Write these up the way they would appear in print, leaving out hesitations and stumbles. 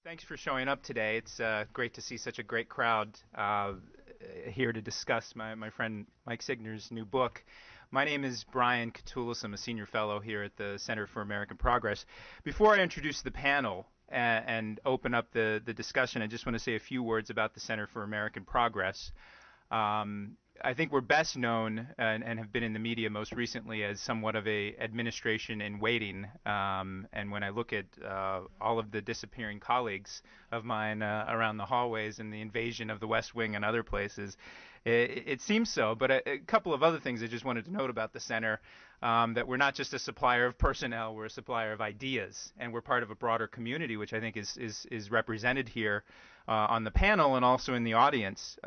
Thanks for showing up today. It's great to see such a great crowd here to discuss my friend Mike Signer's new book. My name is Brian Katulis. I'm a senior fellow here at the Center for American Progress. Before I introduce the panel and open up the discussion, I just want to say a few words about the Center for American Progress. I think we're best known and have been in the media most recently as somewhat of a administration in waiting. And when I look at all of the disappearing colleagues of mine around the hallways and the invasion of the West Wing and other places, it seems so. But a couple of other things I just wanted to note about the center, that we're not just a supplier of personnel, we're a supplier of ideas, and we're part of a broader community, which I think is represented here on the panel and also in the audience.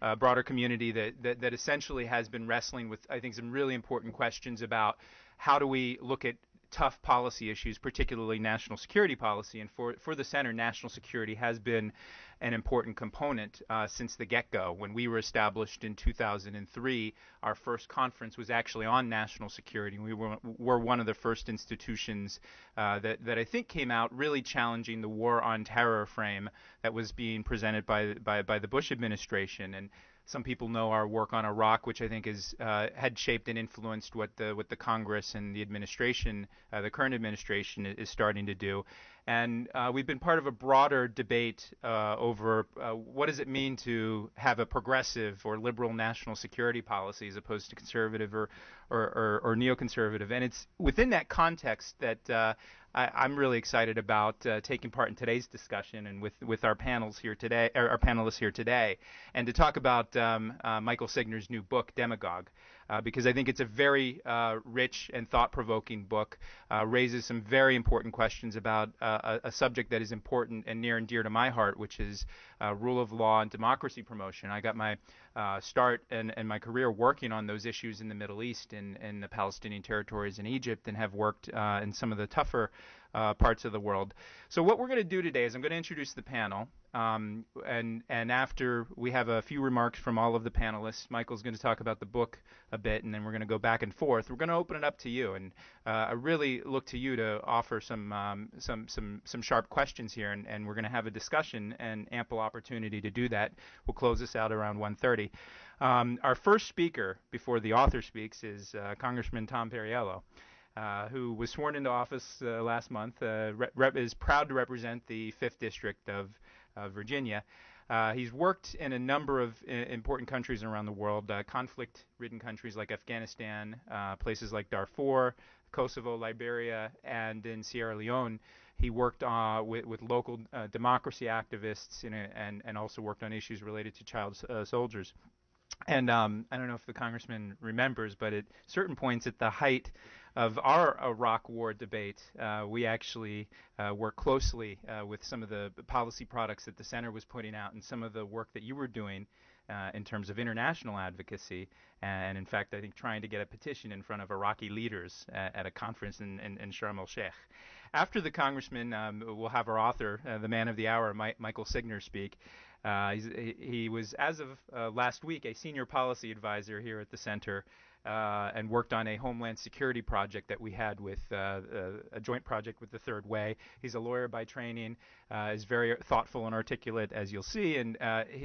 A broader community that essentially has been wrestling with, I think, some really important questions about how do we look at tough policy issues, particularly national security policy. And for the center, national security has been an important component since the get-go. When we were established in 2003, our first conference was actually on national security. We were one of the first institutions that I think came out really challenging the war on terror frame that was being presented by the Bush administration. And some people know our work on Iraq, which I think had shaped and influenced what the Congress and the administration, the current administration, is starting to do. And we've been part of a broader debate over what does it mean to have a progressive or liberal national security policy as opposed to conservative or neoconservative. And it's within that context that I'm really excited about taking part in today's discussion and with our panels here today, or our panelists here today, and to talk about Michael Signer's new book, Demagogue, because I think it's a very rich and thought-provoking book, raises some very important questions about a subject that is important and near and dear to my heart, which is rule of law and democracy promotion. I got my start and my career working on those issues in the Middle East, in the Palestinian territories in Egypt, and have worked in some of the tougher parts of the world. So what we're going to do today is I'm going to introduce the panel, and after we have a few remarks from all of the panelists, Michael's going to talk about the book a bit, and then we're going to go back and forth. We're going to open it up to you, and I really look to you to offer some sharp questions here, and we're going to have a discussion and ample opportunity to do that. We'll close this out around 1:30. Our first speaker before the author speaks is Congressman Tom Perriello, who was sworn into office last month, is proud to represent the 5th District of Virginia. He's worked in a number of important countries around the world, conflict-ridden countries like Afghanistan, places like Darfur, Kosovo, Liberia, and in Sierra Leone. He worked with local democracy activists and also worked on issues related to child soldiers. And I don't know if the congressman remembers, but at certain points at the height of our Iraq war debate, we actually worked closely with some of the policy products that the center was putting out and some of the work that you were doing in terms of international advocacy. And in fact, I think trying to get a petition in front of Iraqi leaders at a conference in Sharm el-Sheikh. After the congressman, we'll have our author, the man of the hour, Michael Signer, speak. He was, as of last week, a senior policy advisor here at the center and worked on a homeland security project that we had with a joint project with the Third Way. He's a lawyer by training, is very thoughtful and articulate, as you'll see, and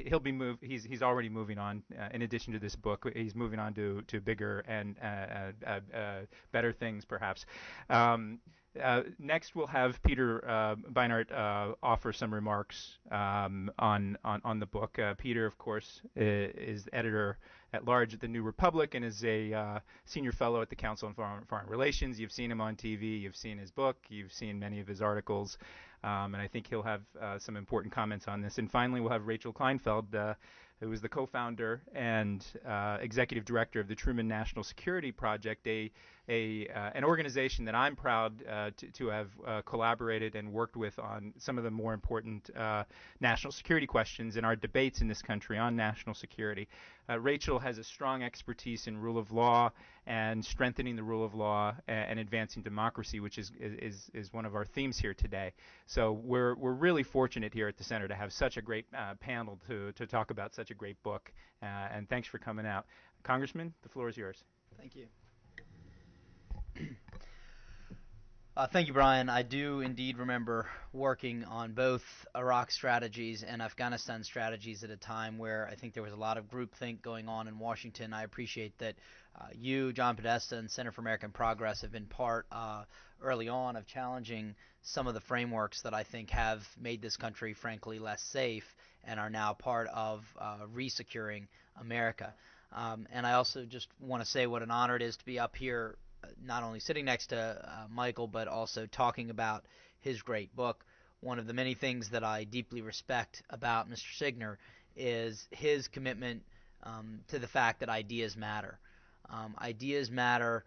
he'll be he's already moving on. In addition to this book, he's moving on to bigger and better things, perhaps. Next, we'll have Peter Beinart offer some remarks on the book. Peter, of course, is editor at large at the New Republic and is a senior fellow at the Council on Foreign Relations. You've seen him on TV. You've seen his book. You've seen many of his articles. And I think he'll have some important comments on this. And finally, we'll have Rachel Kleinfeld, who is the co-founder and executive director of the Truman National Security Project, an organization that I'm proud to have collaborated and worked with on some of the more important national security questions in our debates in this country on national security. Rachel has a strong expertise in rule of law and strengthening the rule of law and advancing democracy, which is one of our themes here today. So we're really fortunate here at the center to have such a great panel to talk about such a great book. And thanks for coming out. Congressman, the floor is yours. Thank you. Thank you, Brian. I do indeed remember working on both Iraq strategies and Afghanistan strategies at a time where I think there was a lot of groupthink going on in Washington. I appreciate that you, John Podesta, and Center for American Progress have been part early on of challenging some of the frameworks that I think have made this country, frankly, less safe and are now part of resecuring America. And I also just want to say what an honor it is to be up here not only sitting next to Michael, but also talking about his great book. One of the many things that I deeply respect about Mr. Signer is his commitment to the fact that ideas matter. Ideas matter,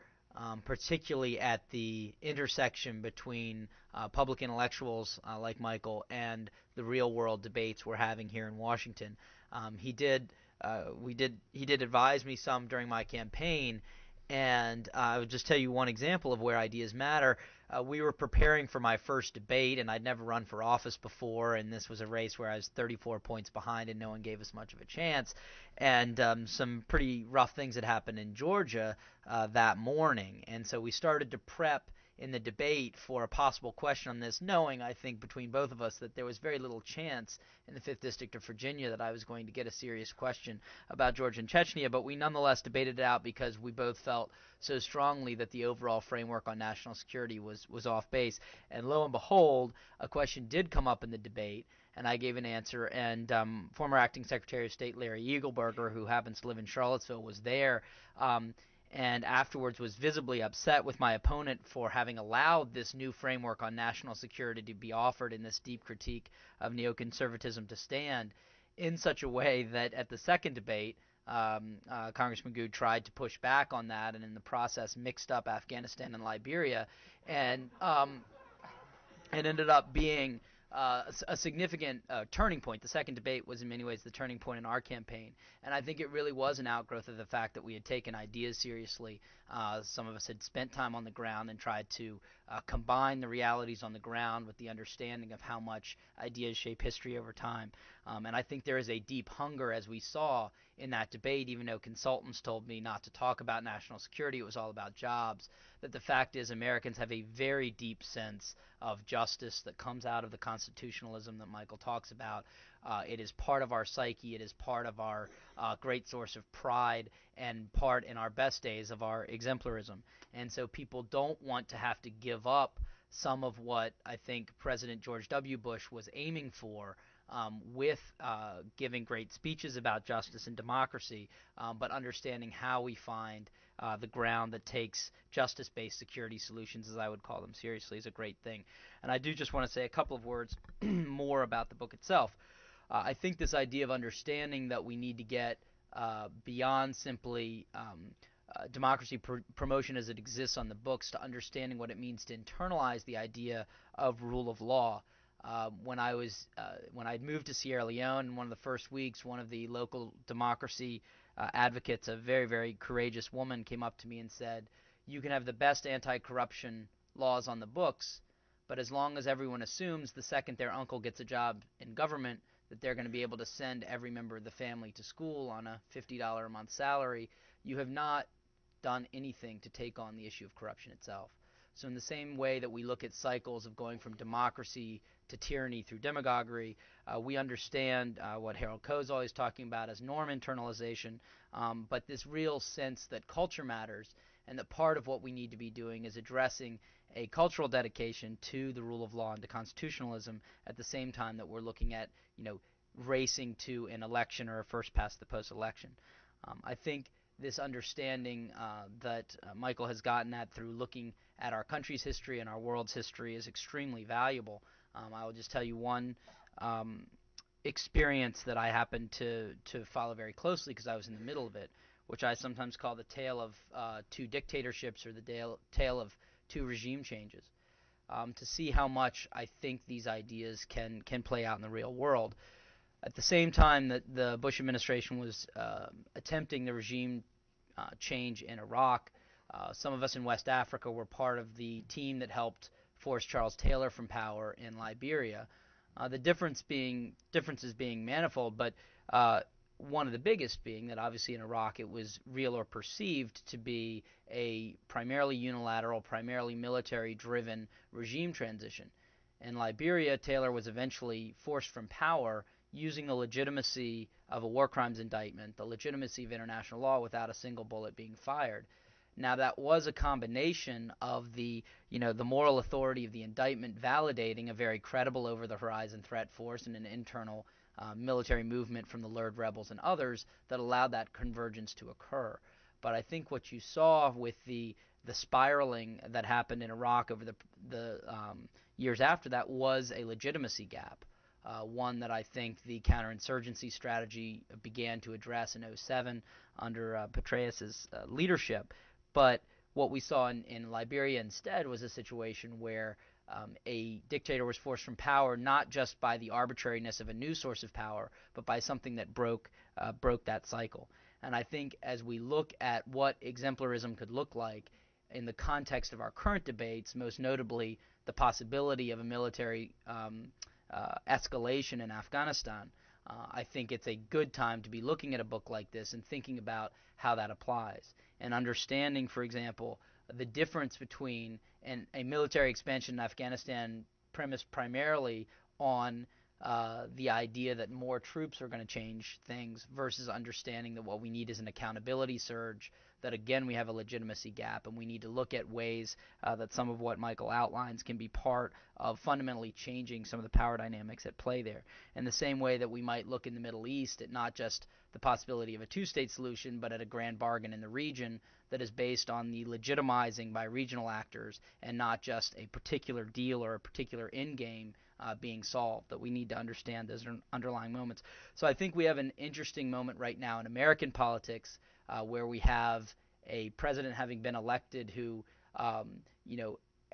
particularly at the intersection between public intellectuals like Michael and the real world debates we're having here in Washington. He did advise me some during my campaign, and I would just tell you one example of where ideas matter. We were preparing for my first debate, and I'd never run for office before, and this was a race where I was 34 points behind and no one gave us much of a chance. And some pretty rough things had happened in Georgia that morning. And so we started to prep in the debate for a possible question on this, knowing, I think, between both of us that there was very little chance in the 5th District of Virginia that I was going to get a serious question about Georgia and Chechnya, but we nonetheless debated it out because we both felt so strongly that the overall framework on national security was off base. And lo and behold, a question did come up in the debate, and I gave an answer, and former Acting Secretary of State Larry Eagleburger, who happens to live in Charlottesville, was there, and afterwards was visibly upset with my opponent for having allowed this new framework on national security to be offered in this deep critique of neoconservatism to stand in such a way that at the second debate, Congressman Good tried to push back on that, and in the process mixed up Afghanistan and Liberia, and it ended up being a significant turning point. The second debate was in many ways the turning point in our campaign, and I think it really was an outgrowth of the fact that we had taken ideas seriously. Some of us had spent time on the ground and tried to combine the realities on the ground with the understanding of how much ideas shape history over time. And I think there is a deep hunger, as we saw in that debate, even though consultants told me not to talk about national security, it was all about jobs, that the fact is Americans have a very deep sense of justice that comes out of the constitutionalism that Michael talks about. It is part of our psyche. It is part of our great source of pride and part, in our best days, of our exemplarism. And so people don't want to have to give up some of what I think President George W. Bush was aiming for with giving great speeches about justice and democracy, but understanding how we find the ground that takes justice-based security solutions, as I would call them, seriously is a great thing. And I do just want to say a couple of words more about the book itself. I think this idea of understanding that we need to get beyond simply democracy promotion as it exists on the books to understanding what it means to internalize the idea of rule of law. When I'd moved to Sierra Leone, in one of the first weeks, one of the local democracy advocates, a very, very courageous woman, came up to me and said, "You can have the best anti-corruption laws on the books, but as long as everyone assumes the second their uncle gets a job in government that they're going to be able to send every member of the family to school on a $50 a month salary, you have not done anything to take on the issue of corruption itself." So in the same way that we look at cycles of going from democracy to tyranny through demagoguery, we understand what Harold Koh's always talking about as norm internalization, but this real sense that culture matters and that part of what we need to be doing is addressing a cultural dedication to the rule of law and to constitutionalism at the same time that we're looking at, racing to an election or a first past the post election. I think this understanding that Michael has gotten at through looking at our country's history and our world's history is extremely valuable. I will just tell you one experience that I happened to follow very closely because I was in the middle of it, which I sometimes call the tale of two dictatorships or the tale of two regime changes, to see how much I think these ideas can play out in the real world. At the same time that the Bush administration was attempting the regime change in Iraq, some of us in West Africa were part of the team that helped force Charles Taylor from power in Liberia. The differences being manifold, but one of the biggest being that obviously in Iraq it was real or perceived to be a primarily unilateral, primarily military-driven regime transition. In Liberia, Taylor was eventually forced from power using the legitimacy of a war crimes indictment, the legitimacy of international law, without a single bullet being fired. Now that was a combination of the moral authority of the indictment validating a very credible over-the-horizon threat force and an internal military movement from the lured rebels and others that allowed that convergence to occur. But I think what you saw with the spiraling that happened in Iraq over the years after that was a legitimacy gap, one that I think the counterinsurgency strategy began to address in '07 under Petraeus's leadership. But what we saw in Liberia instead was a situation where a dictator was forced from power not just by the arbitrariness of a new source of power, but by something that broke that cycle. And I think as we look at what exemplarism could look like in the context of our current debates, most notably the possibility of a military escalation in Afghanistan, I think it's a good time to be looking at a book like this and thinking about how that applies and understanding, for example, the difference between a military expansion in Afghanistan premised primarily on the idea that more troops are going to change things versus understanding that what we need is an accountability surge, that again we have a legitimacy gap and we need to look at ways that some of what Michael outlines can be part of fundamentally changing some of the power dynamics at play there. In the same way that we might look in the Middle East at not just the possibility of a two-state solution, but at a grand bargain in the region that is based on the legitimizing by regional actors and not just a particular deal or a particular end game being solved, that we need to understand those underlying moments. So I think we have an interesting moment right now in American politics where we have a president having been elected who,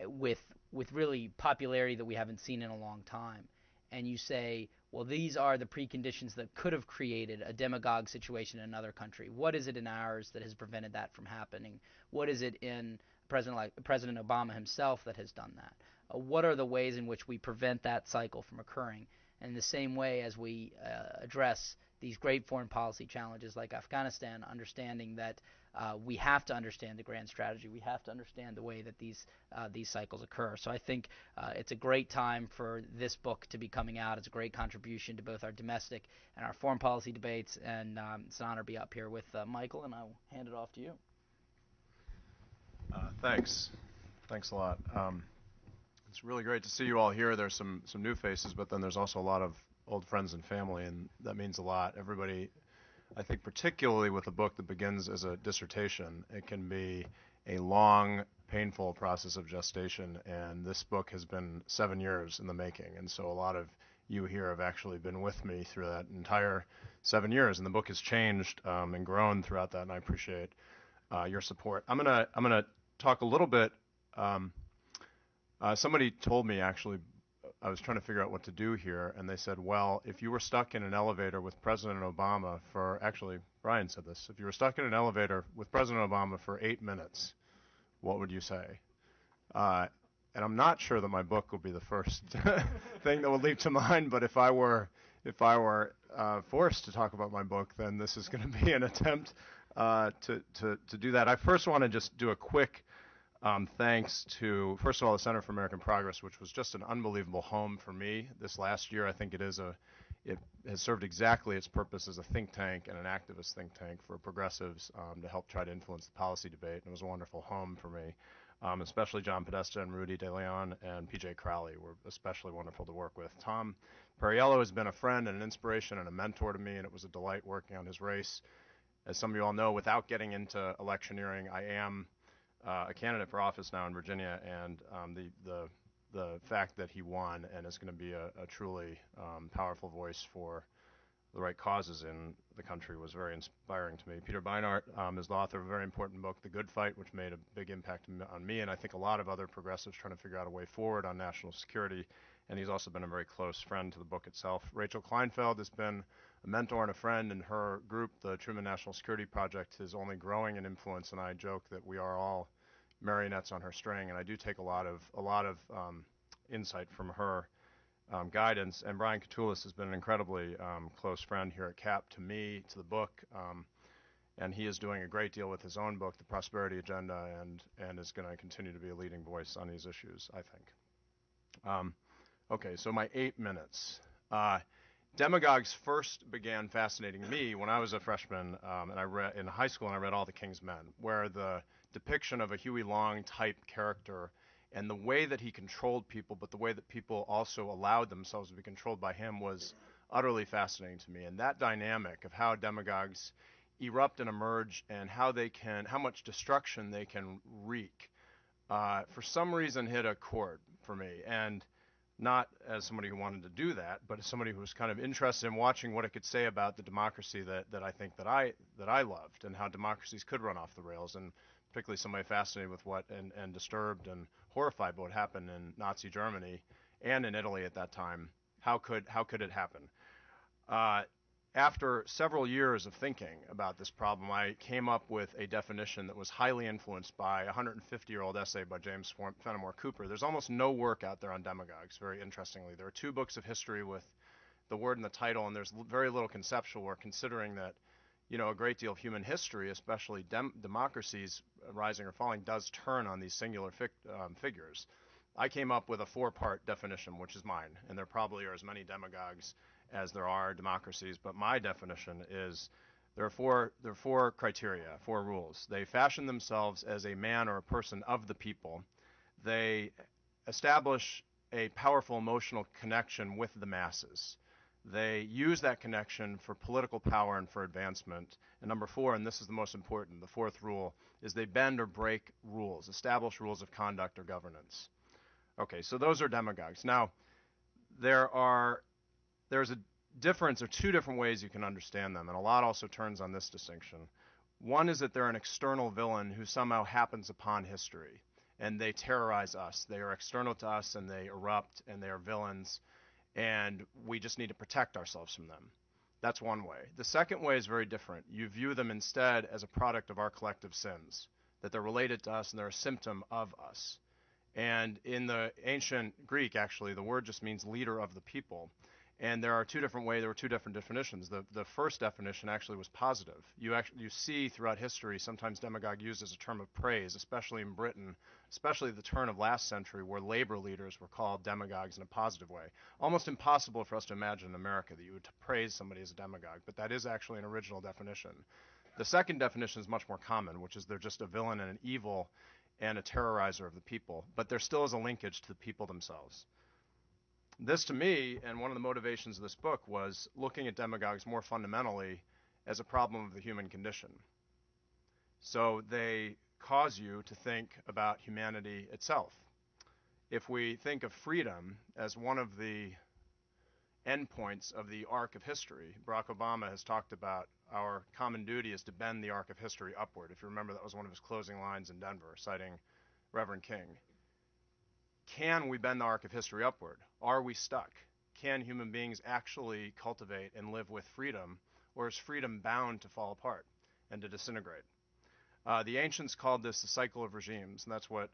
with really popularity that we haven't seen in a long time. And you say, well, these are the preconditions that could have created a demagogue situation in another country. What is it in ours that has prevented that from happening? What is it in President Obama himself that has done that? What are the ways in which we prevent that cycle from occurring? And in the same way as we address these great foreign policy challenges like Afghanistan, understanding that we have to understand the grand strategy. We have to understand the way that these cycles occur. So I think it's a great time for this book to be coming out. It's a great contribution to both our domestic and our foreign policy debates. And it's an honor to be up here with Michael, and I'll hand it off to you. Thanks. Thanks a lot. It's really great to see you all here. There's some new faces, but then there's also a lot of old friends and family, and that means a lot. Everybody, I think particularly with a book that begins as a dissertation, it can be a long, painful process of gestation, and this book has been 7 years in the making, and so a lot of you here have actually been with me through that entire 7 years, and the book has changed and grown throughout that, and I appreciate your support. I'm gonna talk a little bit. Somebody told me, actually, I was trying to figure out what to do here, and they said, well, if you were stuck in an elevator with President Obama actually, Brian said this, if you were stuck in an elevator with President Obama for 8 minutes, what would you say? And I'm not sure that my book will be the first thing that will leap to mind, but if I were forced to talk about my book, then this is going to be an attempt to do that. I first want to just do a quick thanks to, first of all, the Center for American Progress, which was just an unbelievable home for me this last year. I think it has served exactly its purpose as a think tank and an activist think tank for progressives to help try to influence the policy debate. And it was a wonderful home for me. Especially John Podesta and Rudy De Leon and PJ Crowley were especially wonderful to work with. Tom Perriello has been a friend and an inspiration and a mentor to me, and it was a delight working on his race. As some of you all know, without getting into electioneering, I am a candidate for office now in Virginia, and the fact that he won and is going to be a truly powerful voice for the right causes in the country was very inspiring to me. Peter Beinart is the author of a very important book, The Good Fight, which made a big impact on me, and I think a lot of other progressives trying to figure out a way forward on national security, and he's also been a very close friend to the book itself. Rachel Kleinfeld has been a mentor and a friend, and her group, the Truman National Security Project, is only growing in influence, and I joke that we are all marionettes on her string, and I do take a lot of insight from her guidance. And Brian Katulis has been an incredibly close friend here at CAP to me, to the book, and he is doing a great deal with his own book, The Prosperity Agenda, and is going to continue to be a leading voice on these issues, I think. Okay, so my 8 minutes. Demagogues first began fascinating me when I was a freshman, and I read in high school, and I read All the King's Men, where the depiction of a Huey Long type character and the way that he controlled people, but the way that people also allowed themselves to be controlled by him was utterly fascinating to me. And that dynamic of how demagogues erupt and emerge and how much destruction they can wreak, for some reason hit a chord for me. And not as somebody who wanted to do that, but as somebody who was kind of interested in watching what it could say about the democracy that I think that I loved, and how democracies could run off the rails, and particularly somebody fascinated with what and disturbed and horrified by what happened in Nazi Germany and in Italy at that time. How could it happen? After several years of thinking about this problem, I came up with a definition that was highly influenced by a 150-year-old essay by James Fenimore Cooper. There's almost no work out there on demagogues, very interestingly. There are 2 books of history with the word in the title, and there's very little conceptual work, considering that, a great deal of human history, especially democracies rising or falling, does turn on these singular figures. I came up with a 4-part definition, which is mine, and there probably are as many demagogues as there are democracies, but my definition is there are four criteria, 4 rules. They fashion themselves as a man or a person of the people. They establish a powerful emotional connection with the masses. They use that connection for political power and for advancement. And number 4, and this is the most important, the 4th rule, is they bend or break rules, establish rules of conduct or governance. Okay, so those are demagogues. Now, there's a difference, or 2 different ways you can understand them, and a lot also turns on this distinction. One is that they're an external villain who somehow happens upon history, and they terrorize us. They are external to us, and they erupt, and they are villains, and we just need to protect ourselves from them. That's one way. The second way is very different. You view them instead as a product of our collective sins, that they're related to us and they're a symptom of us. And in the ancient Greek, actually, the word just means leader of the people. And there were 2 different definitions. The first definition actually was positive. You see throughout history sometimes demagogue used as a term of praise, especially in Britain, especially at the turn of last century, where labor leaders were called demagogues in a positive way. Almost impossible for us to imagine in America that you would praise somebody as a demagogue, but that is actually an original definition. The second definition is much more common, which is they're just a villain and an evil and a terrorizer of the people, but there still is a linkage to the people themselves. This, to me, and one of the motivations of this book, was looking at demagogues more fundamentally as a problem of the human condition. So they cause you to think about humanity itself. If we think of freedom as one of the endpoints of the arc of history, Barack Obama has talked about our common duty is to bend the arc of history upward. If you remember, that was one of his closing lines in Denver, citing Reverend King. Can we bend the arc of history upward? Are we stuck? Can human beings actually cultivate and live with freedom, or is freedom bound to fall apart and to disintegrate? The ancients called this the cycle of regimes, and that's what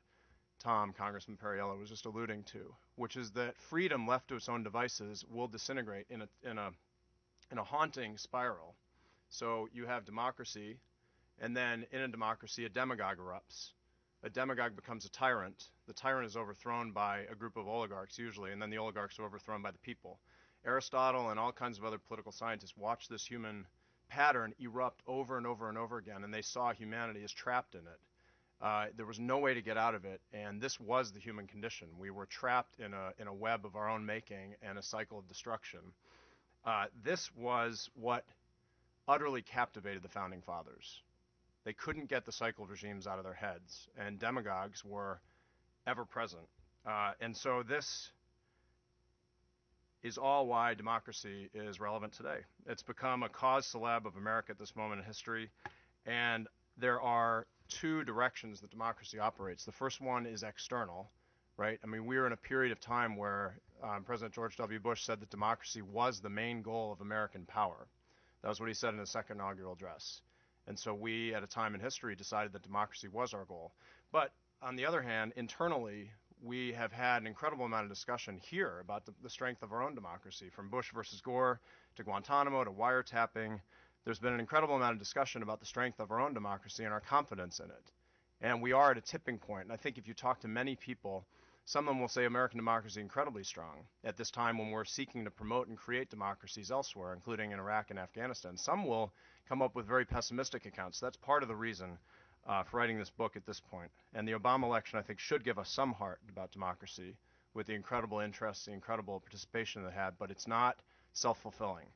Congressman Perriello was just alluding to, which is that freedom left to its own devices will disintegrate in a haunting spiral. So you have democracy, and then in a democracy, a demagogue erupts. A demagogue becomes a tyrant. The tyrant is overthrown by a group of oligarchs usually, and then the oligarchs are overthrown by the people. Aristotle and all kinds of other political scientists watched this human pattern erupt over and over and over again, and they saw humanity as trapped in it. There was no way to get out of it, and this was the human condition. We were trapped in a web of our own making and a cycle of destruction. This was what utterly captivated the Founding Fathers. They couldn't get the cycle of regimes out of their heads, and demagogues were ever present. And so this is all why democracy is relevant today. It's become a cause célèbre of America at this moment in history, and there are 2 directions that democracy operates. The first one is external, right? I mean, we're in a period of time where President George W. Bush said that democracy was the main goal of American power. That was what he said in his second inaugural address. And so we, at a time in history, decided that democracy was our goal. But on the other hand, internally, we have had an incredible amount of discussion here about the strength of our own democracy, from Bush versus Gore to Guantanamo to wiretapping. There's been an incredible amount of discussion about the strength of our own democracy and our confidence in it. And we are at a tipping point. And I think if you talk to many people, some of them will say American democracy is incredibly strong at this time when we're seeking to promote and create democracies elsewhere, including in Iraq and Afghanistan. Some will come up with very pessimistic accounts. That's part of the reason for writing this book at this point. And the Obama election, I think, should give us some heart about democracy with the incredible interest, the incredible participation that it had, but it's not self-fulfilling.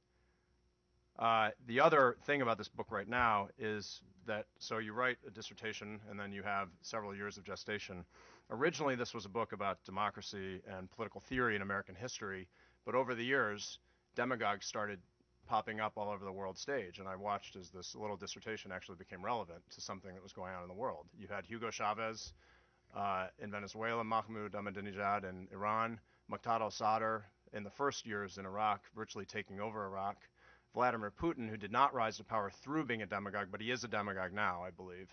The other thing about this book right now is that, so you write a dissertation and then you have several years of gestation. Originally, this was a book about democracy and political theory in American history, but over the years, demagogues started popping up all over the world stage, and I watched as this little dissertation actually became relevant to something that was going on in the world. You had Hugo Chavez in Venezuela, Mahmoud Ahmadinejad in Iran, Muqtada al-Sadr in the first years in Iraq, virtually taking over Iraq, Vladimir Putin, who did not rise to power through being a demagogue, but he is a demagogue now, I believe.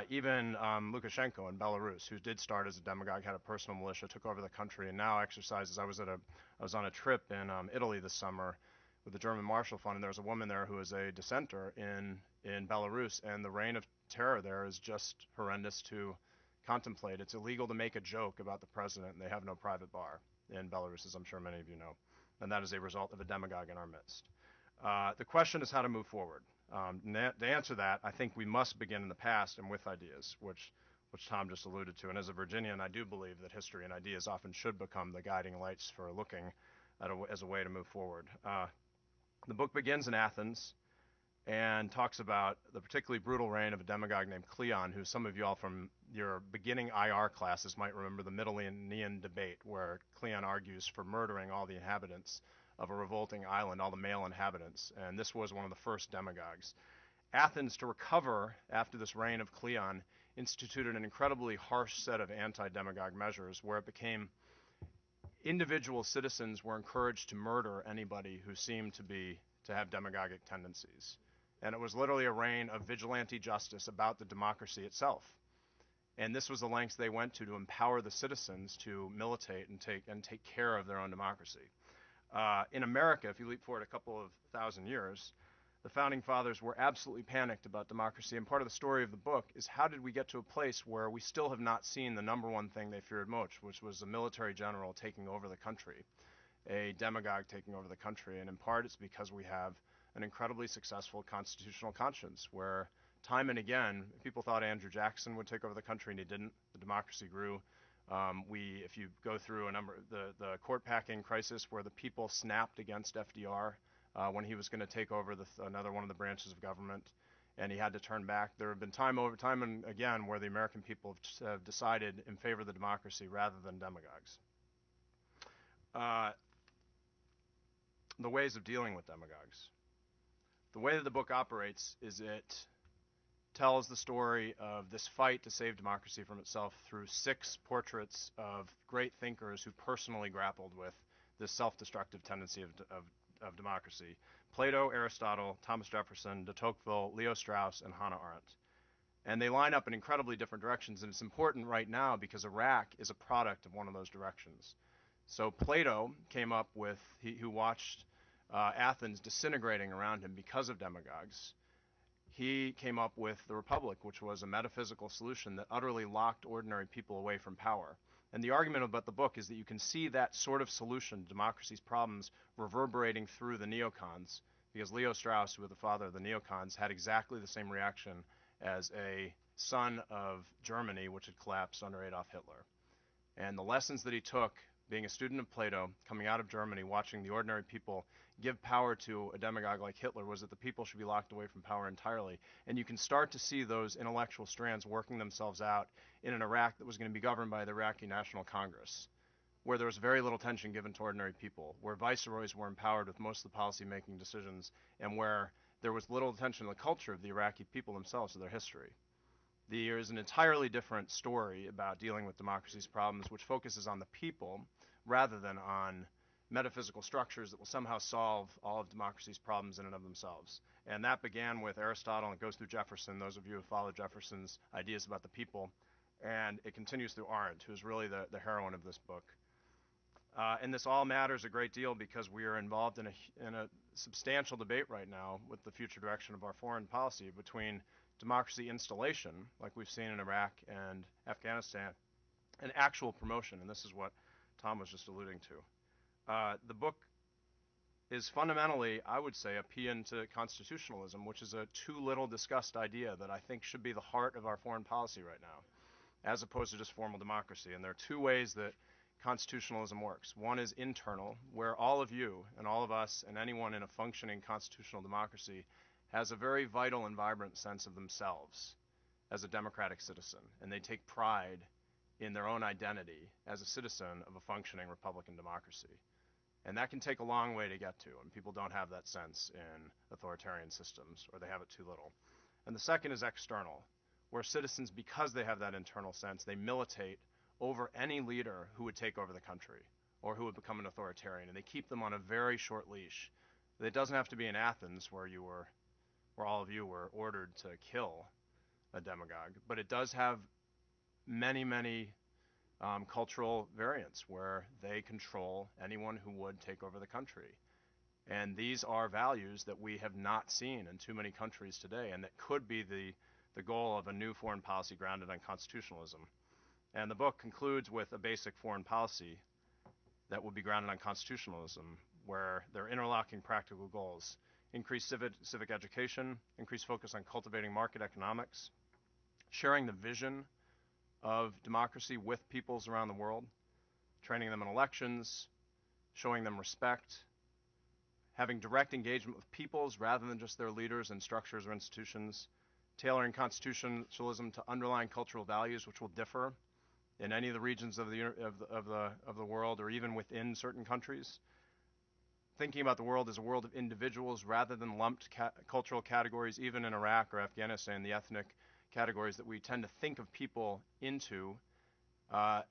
Even Lukashenko in Belarus, who did start as a demagogue, had a personal militia, took over the country, and now exercises. I was on a trip in Italy this summer with the German Marshall Fund, and there was a woman there who was a dissenter in Belarus, and the reign of terror there is just horrendous to contemplate. It's illegal to make a joke about the president, and they have no private bar in Belarus, as I'm sure many of you know, and that is a result of a demagogue in our midst. The question is how to move forward. To answer that, I think we must begin in the past and with ideas, which Tom just alluded to. And as a Virginian, I do believe that history and ideas often should become the guiding lights for looking at as a way to move forward. The book begins in Athens and talks about the particularly brutal reign of a demagogue named Cleon, who some of you all from your beginning IR classes might remember the Mitylenean debate, where Cleon argues for murdering all the inhabitants of a revolting island, all the male inhabitants, and this was one of the first demagogues. Athens, to recover after this reign of Cleon, instituted an incredibly harsh set of anti-demagogue measures where it became individual citizens were encouraged to murder anybody who seemed to have demagogic tendencies. And it was literally a reign of vigilante justice about the democracy itself. And this was the lengths they went to empower the citizens to militate and take care of their own democracy. In America, if you leap forward a couple of thousand years, the founding fathers were absolutely panicked about democracy, and part of the story of the book is how did we get to a place where we still have not seen the number one thing they feared most, which was a military general taking over the country, a demagogue taking over the country, and in part it's because we have an incredibly successful constitutional conscience where time and again people thought Andrew Jackson would take over the country and he didn't. The democracy grew. If you go through the court packing crisis where the people snapped against FDR when he was going to take over another one of the branches of government, and he had to turn back. There have been time and again where the American people have decided in favor of the democracy rather than demagogues. The ways of dealing with demagogues. The way that the book operates is it tells the story of this fight to save democracy from itself through 6 portraits of great thinkers who personally grappled with this self-destructive tendency of democracy. Plato, Aristotle, Thomas Jefferson, de Tocqueville, Leo Strauss, and Hannah Arendt. And they line up in incredibly different directions, and it's important right now because Iraq is a product of one of those directions. So Plato came up with, who watched Athens disintegrating around him because of demagogues. He came up with the Republic, which was a metaphysical solution that utterly locked ordinary people away from power. And the argument about the book is that you can see that sort of solution to democracy's problems reverberating through the neocons, because Leo Strauss, who was the father of the neocons, had exactly the same reaction as a son of Germany, which had collapsed under Adolf Hitler. And the lessons that he took, being a student of Plato, coming out of Germany, watching the ordinary people give power to a demagogue like Hitler, was that the people should be locked away from power entirely. And you can start to see those intellectual strands working themselves out in an Iraq that was going to be governed by the Iraqi National Congress, where there was very little attention given to ordinary people, where viceroys were empowered with most of the policy-making decisions, and where there was little attention to the culture of the Iraqi people themselves, to their history. There is an entirely different story about dealing with democracy's problems, which focuses on the people rather than on metaphysical structures that will somehow solve all of democracy's problems in and of themselves. And that began with Aristotle and it goes through Jefferson. Those of you who follow Jefferson's ideas about the people, And it continues through Arendt, who is really the heroine of this book. And this all matters a great deal because we are involved in a substantial debate right now with the future direction of our foreign policy between democracy installation, like we've seen in Iraq and Afghanistan, and actual promotion. And this is what Tom was just alluding to. The book is fundamentally, I would say, a paean to constitutionalism, which is a too little discussed idea that I think should be the heart of our foreign policy right now, as opposed to just formal democracy. And there are two ways that constitutionalism works. One is internal, where all of you and all of us and anyone in a functioning constitutional democracy has a very vital and vibrant sense of themselves as a democratic citizen, and they take pride in their own identity as a citizen of a functioning Republican democracy. And that can take a long way to get to, and people don't have that sense in authoritarian systems, or they have it too little. And the second is external, where citizens, because they have that internal sense, they militate over any leader who would take over the country or who would become an authoritarian, and they keep them on a very short leash. It doesn't have to be in Athens, where all of you were ordered to kill a demagogue, but it does have many cultural variants where they control anyone who would take over the country. And these are values that we have not seen in too many countries today, and that could be the goal of a new foreign policy grounded on constitutionalism. And the book concludes with a basic foreign policy that will be grounded on constitutionalism, where there are interlocking practical goals: increased civic education, increased focus on cultivating market economics, sharing the vision of democracy with peoples around the world, training them in elections, showing them respect, having direct engagement with peoples rather than just their leaders and structures or institutions, tailoring constitutionalism to underlying cultural values which will differ in any of the regions of the world or even within certain countries, thinking about the world as a world of individuals rather than lumped cultural categories. Even in Iraq or Afghanistan, the ethnic categories that we tend to think of people into,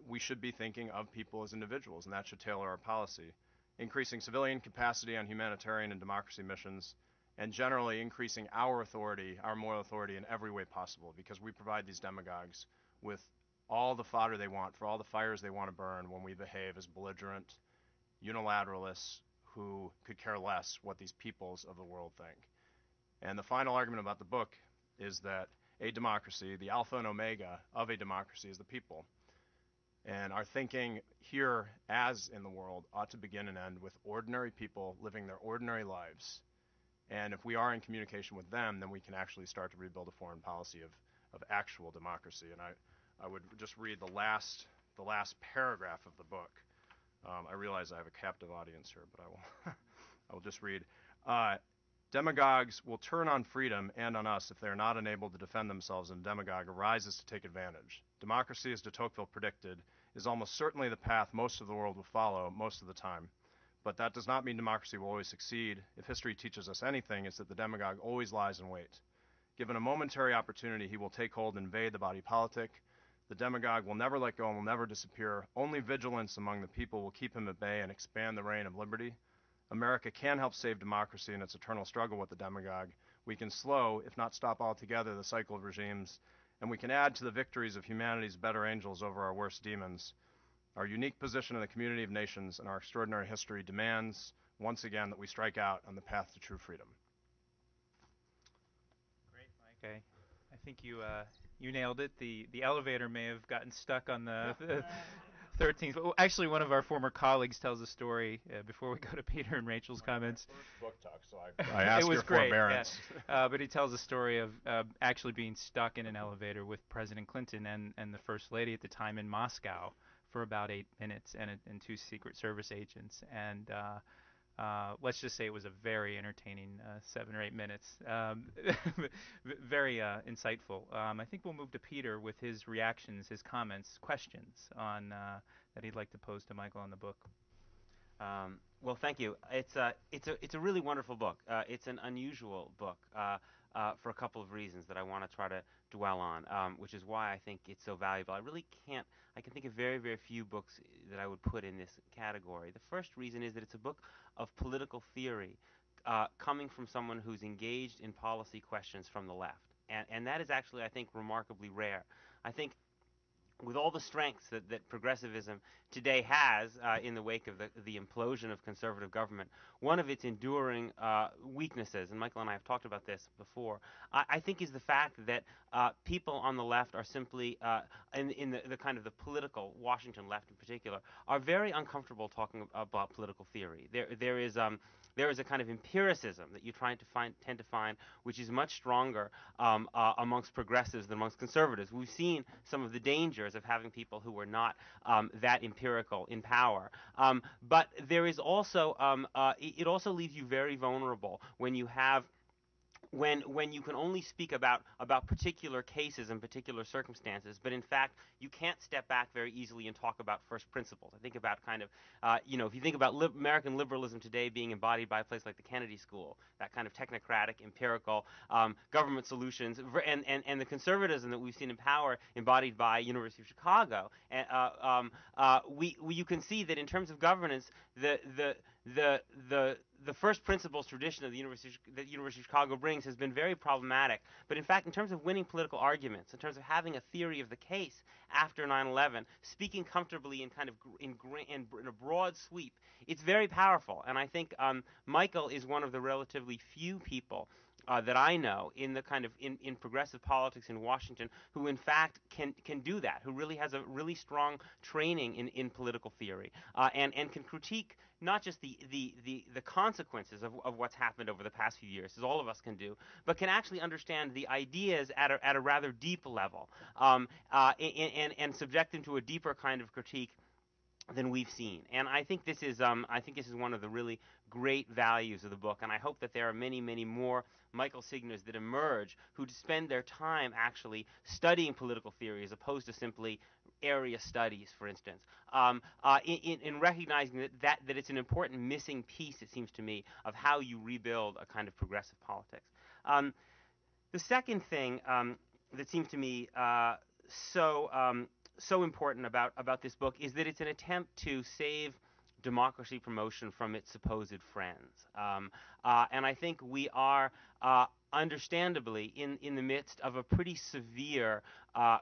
we should be thinking of people as individuals, and that should tailor our policy. Increasing civilian capacity on humanitarian and democracy missions, and generally increasing our authority, our moral authority in every way possible, because we provide these demagogues with all the fodder they want for all the fires they want to burn when we behave as belligerent unilateralists who could care less what these peoples of the world think. And the final argument about the book is that a democracy, the alpha and omega of a democracy, is the people. And our thinking here, as in the world, ought to begin and end with ordinary people living their ordinary lives. And if we are in communication with them, then we can actually start to rebuild a foreign policy of actual democracy. And I would just read the last paragraph of the book. I realize I have a captive audience here, but I will just read. Demagogues will turn on freedom and on us if they are not enabled to defend themselves, and a demagogue arises to take advantage. Democracy, as de Tocqueville predicted, is almost certainly the path most of the world will follow most of the time. But that does not mean democracy will always succeed. If history teaches us anything, it's that the demagogue always lies in wait. Given a momentary opportunity, he will take hold and invade the body politic. The demagogue will never let go and will never disappear. Only vigilance among the people will keep him at bay and expand the reign of liberty. America can help save democracy in its eternal struggle with the demagogue. We can slow, if not stop altogether, the cycle of regimes, and we can add to the victories of humanity's better angels over our worst demons. Our unique position in the community of nations and our extraordinary history demands, once again, that we strike out on the path to true freedom. Great, Mike. I think you nailed it. The elevator may have gotten stuck on the 13th. Well, actually, one of our former colleagues tells a story before we go to Peter and Rachel's comments. Book talk, so I ask your forbearance. Yeah. But he tells a story of actually being stuck in an elevator with President Clinton and the First Lady at the time in Moscow for about 8 minutes and two Secret Service agents. And let's just say it was a very entertaining 7 or 8 minutes. Very insightful. I think we'll move to Peter with his reactions, his comments, questions on that he'd like to pose to Michael on the book. Well, thank you. It's a really wonderful book. It's an unusual book for a couple of reasons that I want to try to dwell on, which is why I think it's so valuable. I can think of very, very few books that I would put in this category. The first reason is that it's a book of political theory coming from someone who's engaged in policy questions from the left. And that is actually, I think, remarkably rare. I think with all the strengths that progressivism today has in the wake of the implosion of conservative government, one of its enduring weaknesses, and Michael and I have talked about this before, I think is the fact that people on the left are simply, in the kind of the political, Washington left in particular, are very uncomfortable talking about political theory. There is a kind of empiricism that you tend to find, which is much stronger amongst progressives than amongst conservatives. We've seen some of the dangers of having people who are not that empirical in power. But there is also, it also leaves you very vulnerable when you have when you can only speak about particular cases and particular circumstances, but in fact you can't step back very easily and talk about first principles. I think about kind of, if you think about American liberalism today being embodied by a place like the Kennedy School, that kind of technocratic, empirical government solutions, and the conservatism that we've seen in power embodied by University of Chicago, you can see that in terms of governance, the first principles tradition of the University of Chicago brings has been very problematic. But in fact, in terms of winning political arguments, in terms of having a theory of the case after 9/11, speaking comfortably in kind of in a broad sweep, it's very powerful. And I think Michael is one of the relatively few people that I know in the kind of in progressive politics in Washington who in fact can do that, who really has a really strong training in political theory, and can critique not just the consequences of what's happened over the past few years, as all of us can do, but can actually understand the ideas at a rather deep level, and subject them to a deeper kind of critique than we've seen. And I think this is one of the really great values of the book, and I hope that there are many, many more Michael Signers that emerge who spend their time actually studying political theory as opposed to simply area studies, for instance, in recognizing that it's an important missing piece, it seems to me, of how you rebuild a kind of progressive politics. The second thing that seems to me so important about this book is that it's an attempt to save democracy promotion from its supposed friends. And I think we are understandably in the midst of a pretty severe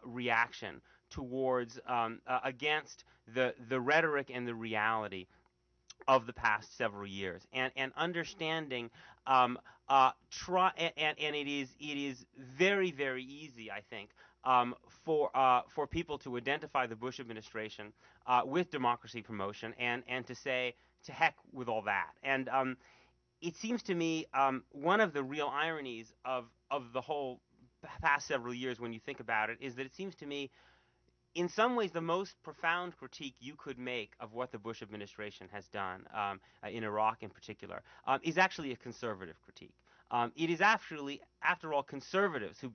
reaction towards against the rhetoric and the reality of the past several years, and understanding and it is very, very easy, I think, for people to identify the Bush administration with democracy promotion and to say, to heck with all that. And it seems to me one of the real ironies of the whole past several years, when you think about it, is that it seems to me in some ways the most profound critique you could make of what the Bush administration has done in Iraq in particular is actually a conservative critique. It is actually, after all, conservatives who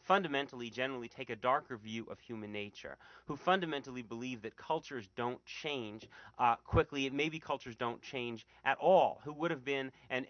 fundamentally generally take a darker view of human nature, who fundamentally believe that cultures don't change quickly, and maybe cultures don't change at all, who would have been, and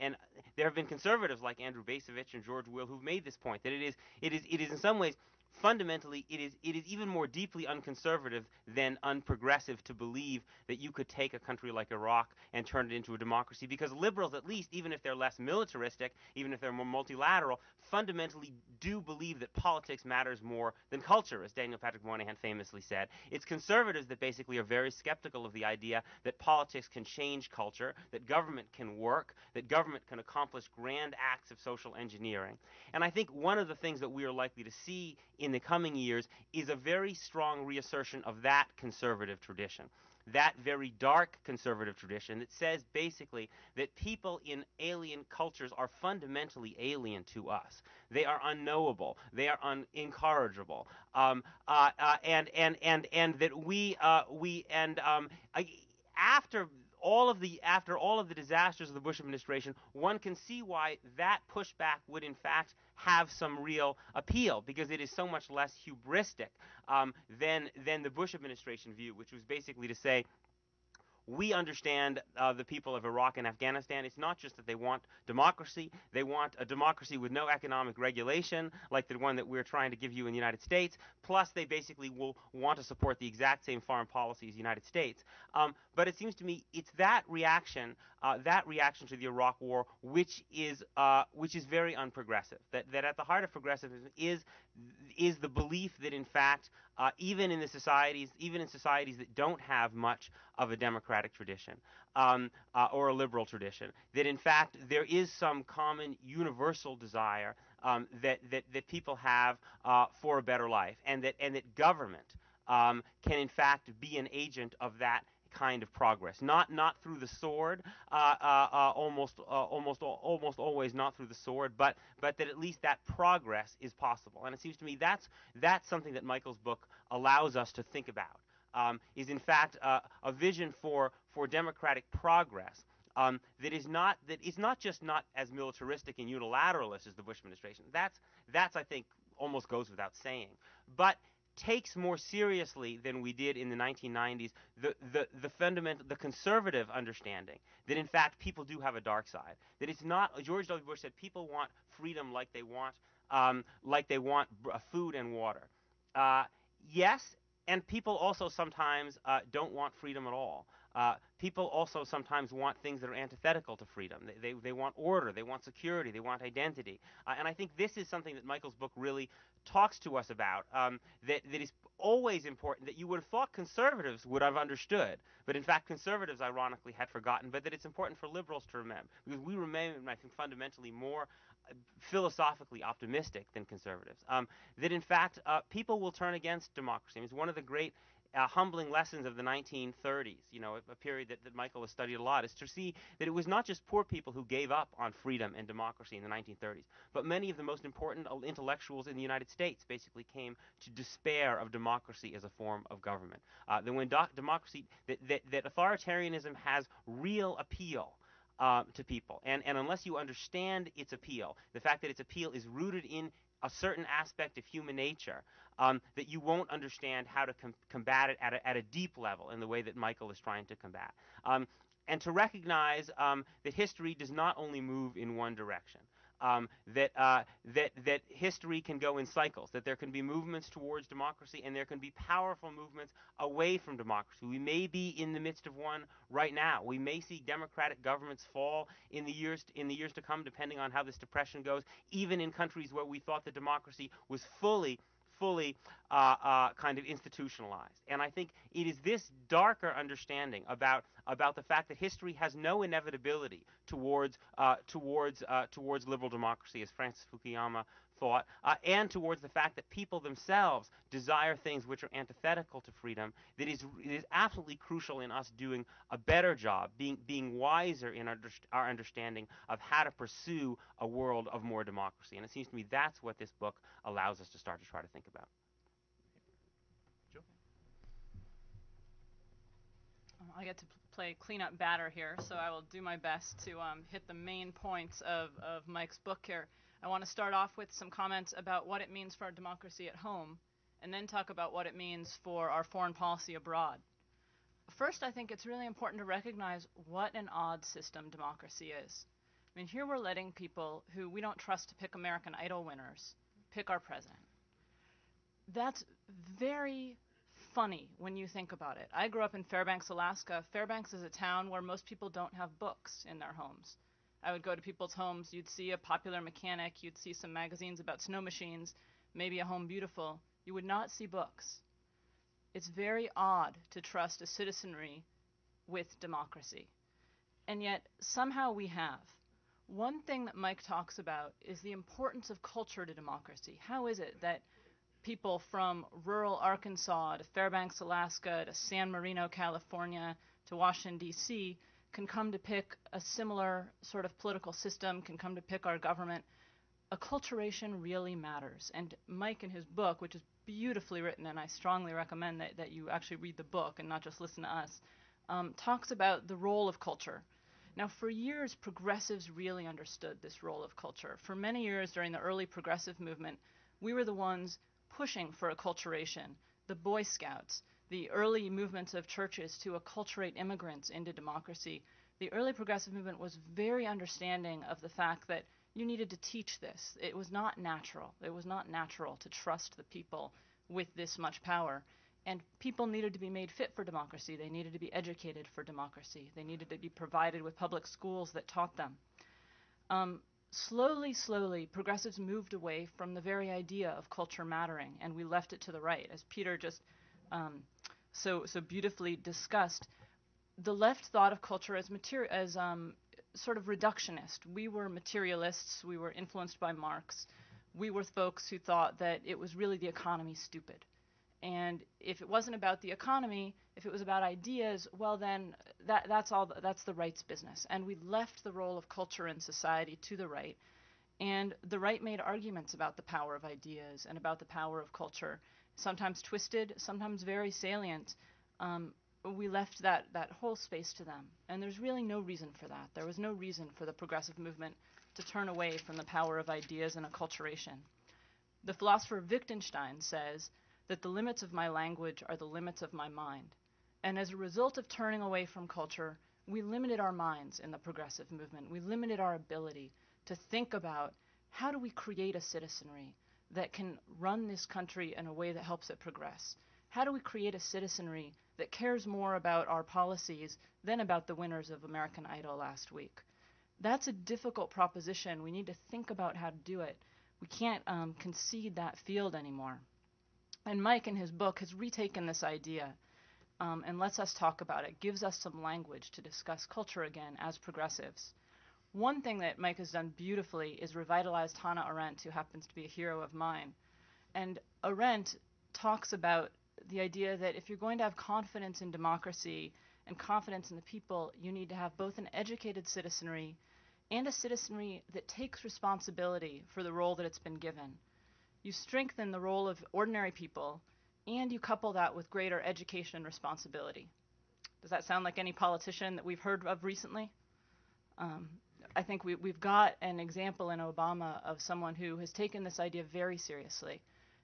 there have been conservatives like Andrew Bacevich and George Will who've made this point, that it is in some ways fundamentally, it is even more deeply unconservative than unprogressive to believe that you could take a country like Iraq and turn it into a democracy, because liberals, at least, even if they're less militaristic, even if they're more multilateral, fundamentally do believe that politics matters more than culture, as Daniel Patrick Moynihan famously said. It's conservatives that basically are very skeptical of the idea that politics can change culture, that government can work, that government can accomplish grand acts of social engineering. And I think one of the things that we are likely to see in the coming years is a very strong reassertion of that conservative tradition, that very dark conservative tradition that says basically that people in alien cultures are fundamentally alien to us. They are unknowable. They are incorrigible. And that after all of the disasters of the Bush administration, one can see why that pushback would in fact have some real appeal, because it is so much less hubristic than the Bush administration view, which was basically to say, we understand the people of Iraq and Afghanistan. It's not just that they want democracy. They want a democracy with no economic regulation, like the one that we're trying to give you in the United States. Plus, they basically will want to support the exact same foreign policy as the United States. But it seems to me it's that reaction to the Iraq War, which is very unprogressive. That at the heart of progressivism is the belief that in fact even in societies that don't have much of a democratic tradition or a liberal tradition, that in fact there is some common universal desire that people have for a better life, and that government can in fact be an agent of that kind of progress, not through the sword, almost always not through the sword, but that at least that progress is possible. And it seems to me that's something that Michael's book allows us to think about, is in fact a vision for democratic progress that is not just not as militaristic and unilateralist as the Bush administration. That's I think almost goes without saying, but takes more seriously than we did in the 1990s the conservative understanding that in fact people do have a dark side. That it's not, George W. Bush said, people want freedom like they want food and water. Yes, and people also sometimes don't want freedom at all. People also sometimes want things that are antithetical to freedom. They want order, they want security, they want identity. And I think this is something that Michael's book really talks to us about, that is always important, that you would have thought conservatives would have understood, but in fact conservatives ironically had forgotten, but that it's important for liberals to remember, because we remain, I think, fundamentally more philosophically optimistic than conservatives, that in fact people will turn against democracy. I mean, it's one of the great humbling lessons of the 1930s, a period that Michael has studied a lot, is to see that it was not just poor people who gave up on freedom and democracy in the 1930s, but many of the most important intellectuals in the United States basically came to despair of democracy as a form of government. That when democracy, that authoritarianism has real appeal to people, and unless you understand its appeal, the fact that its appeal is rooted in a certain aspect of human nature, that you won't understand how to combat it at a deep level in the way that Michael is trying to combat. And to recognize that history does not only move in one direction, that history can go in cycles, that there can be movements towards democracy and there can be powerful movements away from democracy. We may be in the midst of one right now. We may see democratic governments fall in the years to come, depending on how this depression goes, even in countries where we thought that democracy was fully kind of institutionalized. And I think it is this darker understanding about the fact that history has no inevitability towards liberal democracy, as Francis Fukuyama thought, and towards the fact that people themselves desire things which are antithetical to freedom, that is absolutely crucial in us doing a better job, being wiser in our understanding of how to pursue a world of more democracy. And it seems to me that's what this book allows us to start to try to think about. I get to play cleanup batter here, so I will do my best to hit the main points of Mike's book here. I want to start off with some comments about what it means for our democracy at home, and then talk about what it means for our foreign policy abroad. First, I think it's really important to recognize what an odd system democracy is. I mean, here we're letting people who we don't trust to pick American Idol winners pick our president. That's very funny when you think about it. I grew up in Fairbanks, Alaska. Fairbanks is a town where most people don't have books in their homes. I would go to people's homes, you'd see a popular mechanic, you'd see some magazines about snow machines, maybe a Home Beautiful. You would not see books. It's very odd to trust a citizenry with democracy. And yet, somehow we have. One thing that Mike talks about is the importance of culture to democracy. How is it that people from rural Arkansas to Fairbanks, Alaska, to San Marino, California, to Washington, D.C., can come to pick a similar sort of political system, can come to pick our government? Acculturation really matters. And Mike, in his book, which is beautifully written, and I strongly recommend that you actually read the book and not just listen to us, talks about the role of culture. Now, for years, progressives really understood this role of culture. For many years during the early progressive movement, we were the ones pushing for acculturation. The Boy Scouts, the early movements of churches to acculturate immigrants into democracy. The early progressive movement was very understanding of the fact that you needed to teach this. It was not natural. It was not natural to trust the people with this much power. And people needed to be made fit for democracy. They needed to be educated for democracy. They needed to be provided with public schools that taught them. slowly, progressives moved away from the very idea of culture mattering, and we left it to the right. As Peter just so beautifully discussed, the left thought of culture as sort of reductionist. We were materialists. We were influenced by Marx. We were folks who thought that it was really the economy stupid. And if it wasn't about the economy, if it was about ideas, well then that's the right's business. And we left the role of culture in society to the right. And the right made arguments about the power of ideas and about the power of culture, sometimes twisted, sometimes very salient. We left that whole space to them. And there's really no reason for that. There was no reason for the progressive movement to turn away from the power of ideas and acculturation. The philosopher Wittgenstein says that the limits of my language are the limits of my mind. And as a result of turning away from culture, we limited our minds in the progressive movement. We limited our ability to think about how do we create a citizenry that can run this country in a way that helps it progress. How do we create a citizenry that cares more about our policies than about the winners of American Idol last week? That's a difficult proposition. We need to think about how to do it. We can't concede that field anymore. And Mike, in his book, has retaken this idea and lets us talk about it, gives us some language to discuss culture again as progressives. One thing that Mike has done beautifully is revitalized Hannah Arendt, who happens to be a hero of mine. And Arendt talks about the idea that if you're going to have confidence in democracy and confidence in the people, you need to have both an educated citizenry and a citizenry that takes responsibility for the role that it's been given. You strengthen the role of ordinary people, and you couple that with greater education and responsibility. Does that sound like any politician that we've heard of recently? I think we've got an example in Obama of someone who has taken this idea very seriously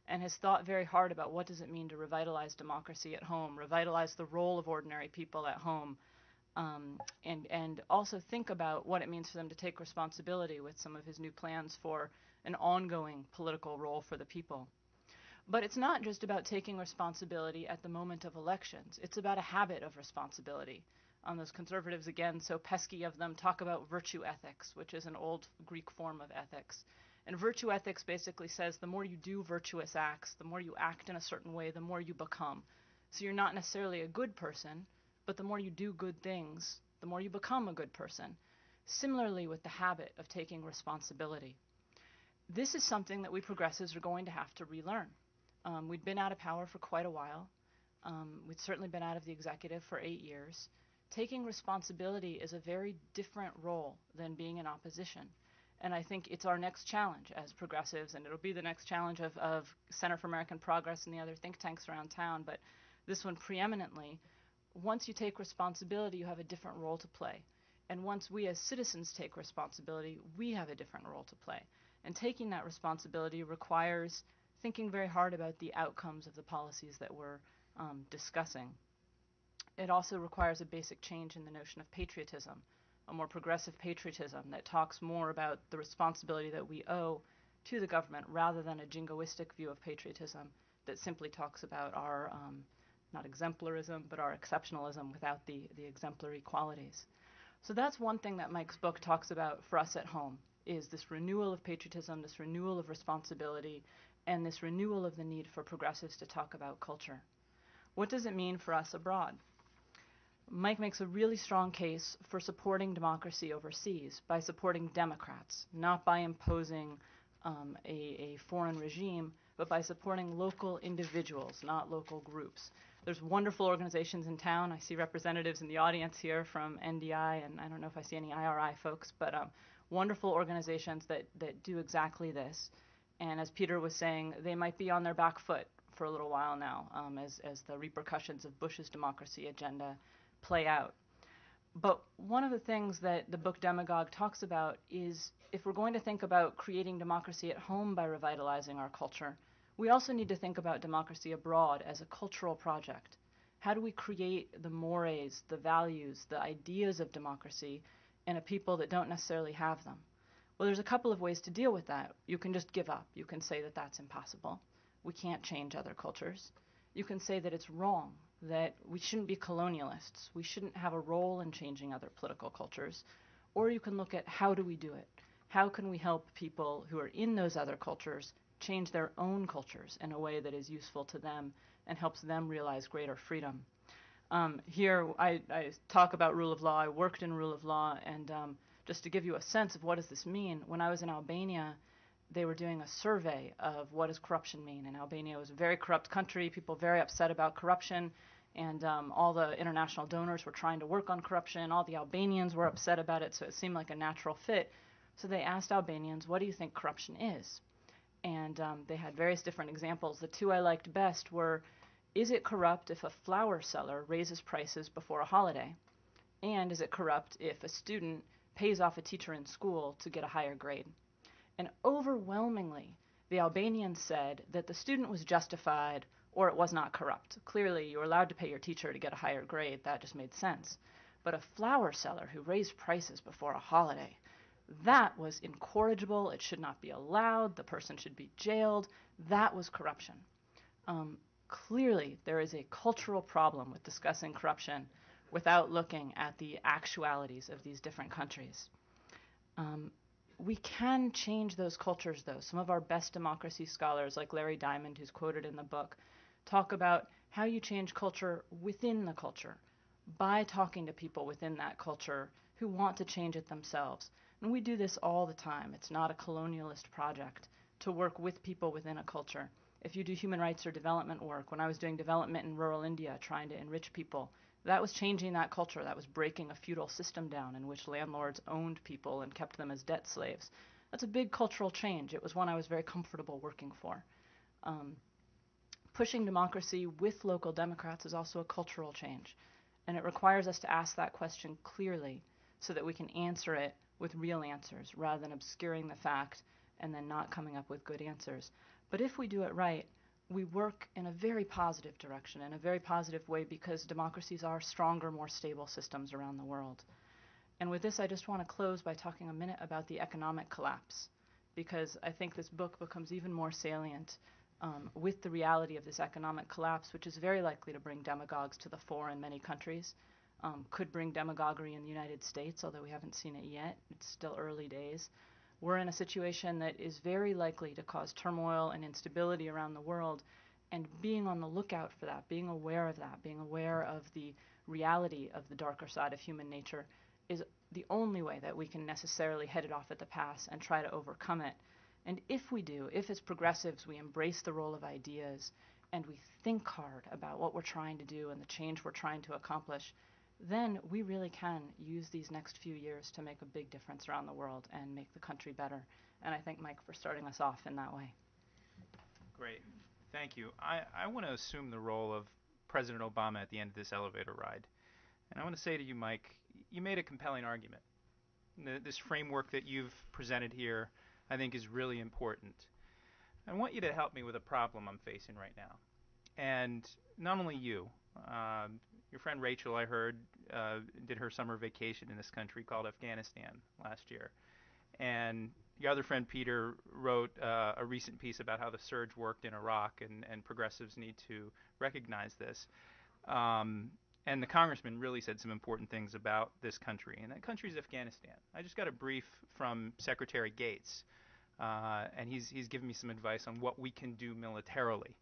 and has thought very hard about what does it mean to revitalize democracy at home, revitalize the role of ordinary people at home, and also think about what it means for them to take responsibility with some of his new plans for an ongoing political role for the people. But it's not just about taking responsibility at the moment of elections. It's about a habit of responsibility. Those conservatives, again, so pesky of them, talk about virtue ethics, which is an old Greek form of ethics. And virtue ethics basically says the more you do virtuous acts, the more you act in a certain way, the more you become. So you're not necessarily a good person, but the more you do good things, the more you become a good person. Similarly with the habit of taking responsibility. This is something that we progressives are going to have to relearn. We'd been out of power for quite a while. We'd certainly been out of the executive for 8 years. Taking responsibility is a very different role than being in opposition. And I think it's our next challenge as progressives, and it'll be the next challenge of Center for American Progress and the other think tanks around town, but this one preeminently. Once you take responsibility, you have a different role to play. And once we as citizens take responsibility, we have a different role to play. And taking that responsibility requires thinking very hard about the outcomes of the policies that we're discussing. It also requires a basic change in the notion of patriotism, a more progressive patriotism that talks more about the responsibility that we owe to the government rather than a jingoistic view of patriotism that simply talks about our, not exemplarism, but our exceptionalism without the exemplary qualities. So that's one thing that Mike's book talks about for us at home, is this renewal of patriotism, this renewal of responsibility, and this renewal of the need for progressives to talk about culture. What does it mean for us abroad? Mike makes a really strong case for supporting democracy overseas by supporting Democrats, not by imposing a foreign regime, but by supporting local individuals, not local groups. There's wonderful organizations in town. I see representatives in the audience here from NDI, and I don't know if I see any IRI folks, but wonderful organizations that do exactly this. And as Peter was saying, they might be on their back foot for a little while now as the repercussions of Bush's democracy agenda play out. But one of the things that the book Demagogue talks about is if we're going to think about creating democracy at home by revitalizing our culture, we also need to think about democracy abroad as a cultural project. How do we create the mores, the values, the ideas of democracy in a people that don't necessarily have them? Well, there's a couple of ways to deal with that. You can just give up. You can say that that's impossible. We can't change other cultures. You can say that it's wrong, that we shouldn't be colonialists. We shouldn't have a role in changing other political cultures. Or you can look at how do we do it? how can we help people who are in those other cultures change their own cultures in a way that is useful to them and helps them realize greater freedom. Here, I talk about rule of law. I worked in rule of law, and just to give you a sense of what does this mean, when I was in Albania, they were doing a survey of what does corruption mean. And Albania was a very corrupt country, people very upset about corruption, and all the international donors were trying to work on corruption. All the Albanians were upset about it, so it seemed like a natural fit. So they asked Albanians, what do you think corruption is? And they had various different examples. The two I liked best were, is it corrupt if a flower seller raises prices before a holiday? And is it corrupt if a student pays off a teacher in school to get a higher grade? And overwhelmingly, the Albanians said that the student was justified or it was not corrupt. Clearly, you were allowed to pay your teacher to get a higher grade. That just made sense. But a flower seller who raised prices before a holiday, that was incorrigible. It should not be allowed. The person should be jailed. That was corruption. Clearly, there is a cultural problem with discussing corruption without looking at the actualities of these different countries. We can change those cultures, though. Some of our best democracy scholars, like Larry Diamond, who's quoted in the book, talk about how you change culture within the culture by talking to people within that culture who want to change it themselves. And we do this all the time. It's not a colonialist project to work with people within a culture. If you do human rights or development work, when I was doing development in rural India, trying to enrich people, that was changing that culture. That was breaking a feudal system down in which landlords owned people and kept them as debt slaves. That's a big cultural change. It was one I was very comfortable working for. Pushing democracy with local Democrats is also a cultural change, and it requires us to ask that question clearly so that we can answer it with real answers rather than obscuring the fact and then not coming up with good answers. But if we do it right, we work in a very positive direction, in a very positive way, because democracies are stronger, more stable systems around the world. And with this, I just want to close by talking a minute about the economic collapse, because I think this book becomes even more salient with the reality of this economic collapse, which is very likely to bring demagogues to the fore in many countries, could bring demagoguery in the United States, although we haven't seen it yet. It's still early days. We're in a situation that is very likely to cause turmoil and instability around the world, and being on the lookout for that, being aware of that, being aware of the reality of the darker side of human nature is the only way that we can necessarily head it off at the pass and try to overcome it. And if we do, if as progressives we embrace the role of ideas and we think hard about what we're trying to do and the change we're trying to accomplish, then we really can use these next few years to make a big difference around the world and make the country better. And I thank Mike for starting us off in that way. Great. Thank you. I want to assume the role of President Obama at the end of this elevator ride. And I want to say to you, Mike, you made a compelling argument. This framework that you've presented here, I think, is really important. I want you to help me with a problem I'm facing right now. And not only you, your friend Rachel, I heard, did her summer vacation in this country called Afghanistan last year. And your other friend Peter wrote a recent piece about how the surge worked in Iraq, and progressives need to recognize this. And the Congressman really said some important things about this country, and that country is Afghanistan. I just got a brief from Secretary Gates, and he's given me some advice on what we can do militarily,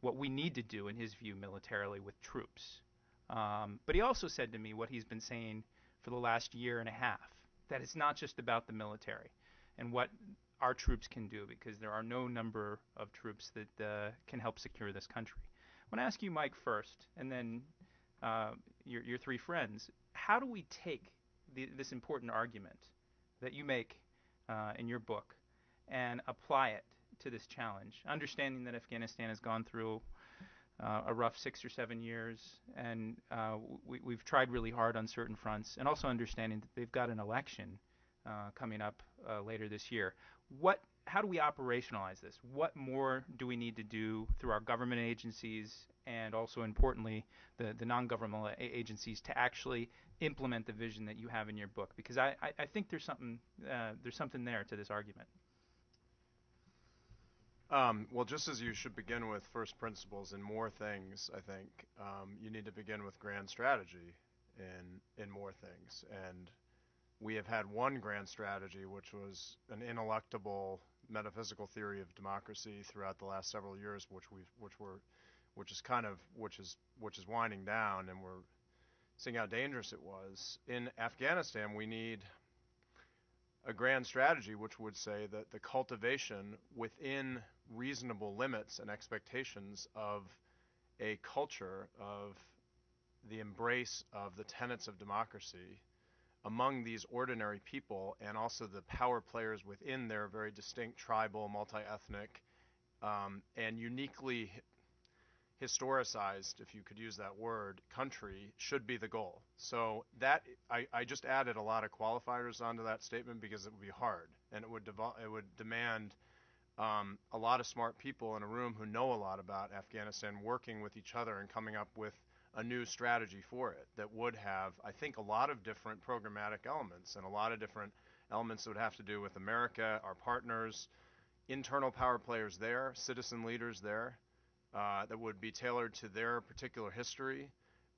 what we need to do, in his view, militarily with troops. But he also said to me what he's been saying for the last year and a half, that it's not just about the military and what our troops can do, because there are no number of troops that can help secure this country. I want to ask you, Mike, first, and then your three friends, how do we take this important argument that you make in your book and apply it to this challenge, understanding that Afghanistan has gone through a rough 6 or 7 years, and we've tried really hard on certain fronts, and also understanding that they've got an election coming up later this year. How do we operationalize this? What more do we need to do through our government agencies and also, importantly, the non-governmental agencies to actually implement the vision that you have in your book? Because I think there's something there to this argument. Well, just as you should begin with first principles in more things, I think you need to begin with grand strategy in more things. And we have had one grand strategy, which was an ineluctable metaphysical theory of democracy throughout the last several years, which is winding down, and we're seeing how dangerous it was. In Afghanistan, we need a grand strategy which would say that the cultivation within reasonable limits and expectations of a culture of the embrace of the tenets of democracy among these ordinary people, and also the power players within their very distinct tribal, multi-ethnic, and uniquely historicized, if you could use that word, country should be the goal. So that I just added a lot of qualifiers onto that statement because it would be hard, and it would demand a lot of smart people in a room who know a lot about Afghanistan working with each other and coming up with a new strategy for it that would have, I think, a lot of different programmatic elements and a lot of different elements that would have to do with America, our partners, internal power players there, citizen leaders there, that would be tailored to their particular history.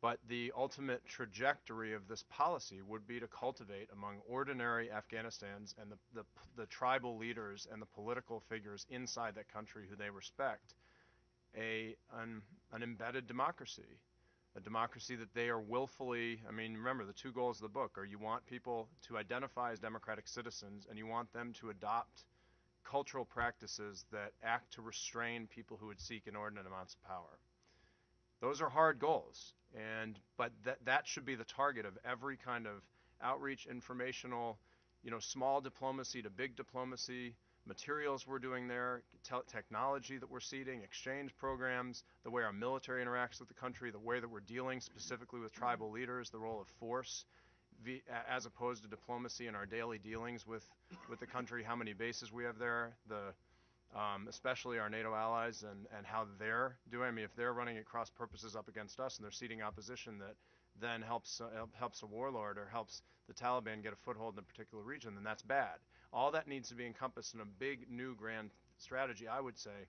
But the ultimate trajectory of this policy would be to cultivate among ordinary Afghanistans and the tribal leaders and the political figures inside that country who they respect an embedded democracy, a democracy that they are willfully, I mean, remember the two goals of the book are you want people to identify as democratic citizens and you want them to adopt cultural practices that act to restrain people who would seek inordinate amounts of power. Those are hard goals, but that should be the target of every kind of outreach, informational, small diplomacy to big diplomacy, materials we're doing there, technology that we're seeding, exchange programs, the way our military interacts with the country, the way that we're dealing specifically with tribal leaders, the role of force, as opposed to diplomacy in our daily dealings with the country, how many bases we have there, especially our NATO allies and how they're doing. I mean, if they're running at cross purposes up against us and they're seeding opposition that then helps a warlord or helps the Taliban get a foothold in a particular region, then that's bad. All that needs to be encompassed in a big new grand strategy, I would say.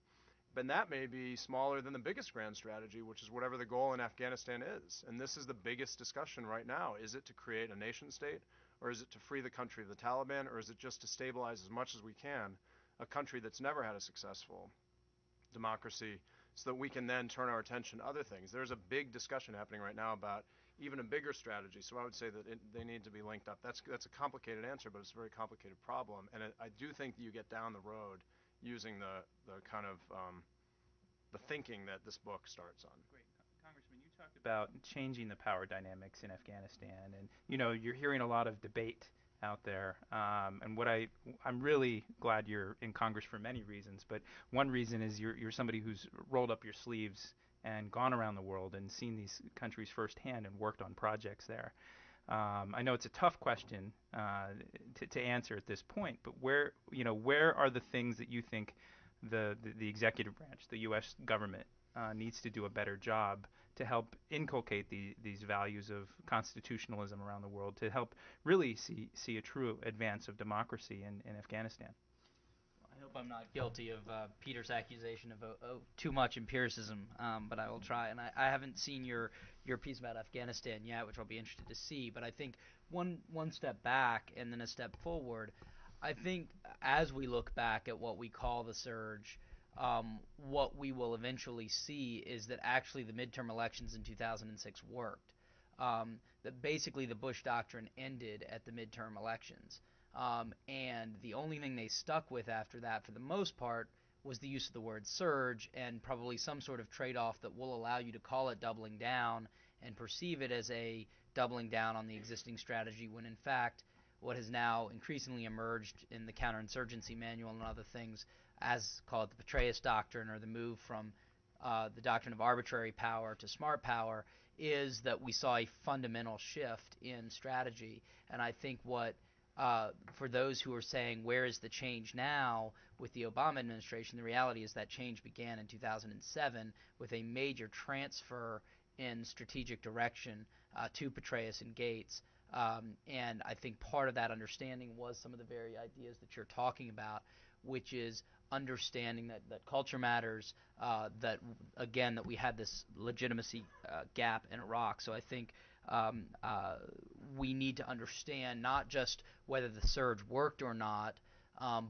But that may be smaller than the biggest grand strategy, which is whatever the goal in Afghanistan is. And this is the biggest discussion right now. Is it to create a nation state, or is it to free the country of the Taliban, or is it just to stabilize as much as we can a country that's never had a successful democracy so that we can then turn our attention to other things? There's a big discussion happening right now about even a bigger strategy. So I would say that they need to be linked up. That's a complicated answer, but it's a very complicated problem. And I do think that you get down the road using the kind of the thinking that this book starts on. Great. Congressman, you talked about changing the power dynamics in Afghanistan, and you're hearing a lot of debate out there. And what I'm really glad you're in Congress for many reasons, but one reason is you're somebody who's rolled up your sleeves and gone around the world and seen these countries firsthand and worked on projects there. I know it's a tough question to answer at this point, but where are the things that you think the executive branch, the U.S. government, needs to do a better job to help inculcate these values of constitutionalism around the world, to help really see a true advance of democracy in Afghanistan? I hope I'm not guilty of Peter's accusation of too much empiricism, but I will try. And I haven't seen your piece about Afghanistan yet, which I'll be interested to see. But I think one step back and then a step forward, I think as we look back at what we call the surge, what we will eventually see is that actually the midterm elections in 2006 worked. That basically the Bush doctrine ended at the midterm elections. And the only thing they stuck with after that, for the most part, was the use of the word surge and probably some sort of trade-off that will allow you to call it doubling down and perceive it as a doubling down on the existing strategy, when in fact what has now increasingly emerged in the counterinsurgency manual and other things as called the Petraeus doctrine, or the move from the doctrine of arbitrary power to smart power, is that we saw a fundamental shift in strategy. And I think what for those who are saying, where is the change now with the Obama administration, the reality is that change began in 2007 with a major transfer in strategic direction to Petraeus and Gates. And I think part of that understanding was some of the very ideas that you're talking about, which is understanding that culture matters, that we had this legitimacy gap in Iraq. So I think we need to understand not just whether the surge worked or not,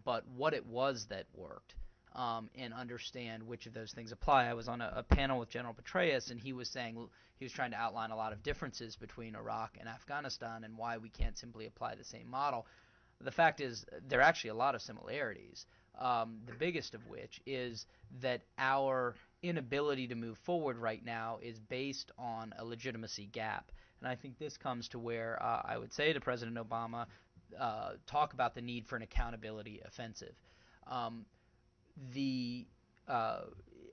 but what it was that worked, and understand which of those things apply. I was on a panel with General Petraeus, and he was trying to outline a lot of differences between Iraq and Afghanistan and why we can't simply apply the same model. The fact is, there are actually a lot of similarities, the biggest of which is that our inability to move forward right now is based on a legitimacy gap. And I think this comes to where I would say to President Obama, talk about the need for an accountability offensive.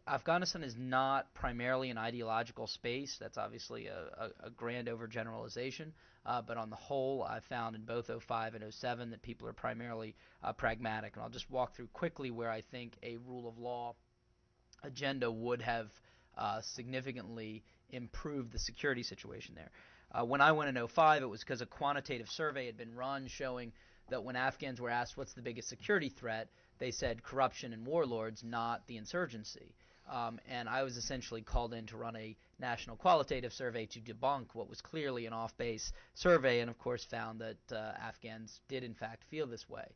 Afghanistan is not primarily an ideological space. That's obviously a grand overgeneralization. But on the whole, I found in both 05 and 07 that people are primarily pragmatic. And I'll just walk through quickly where I think a rule of law agenda would have significantly improved the security situation there. When I went in 05, it was because a quantitative survey had been run showing that when Afghans were asked what's the biggest security threat, they said corruption and warlords, not the insurgency. And I was essentially called in to run a national qualitative survey to debunk what was clearly an off-base survey, and of course found that Afghans did in fact feel this way.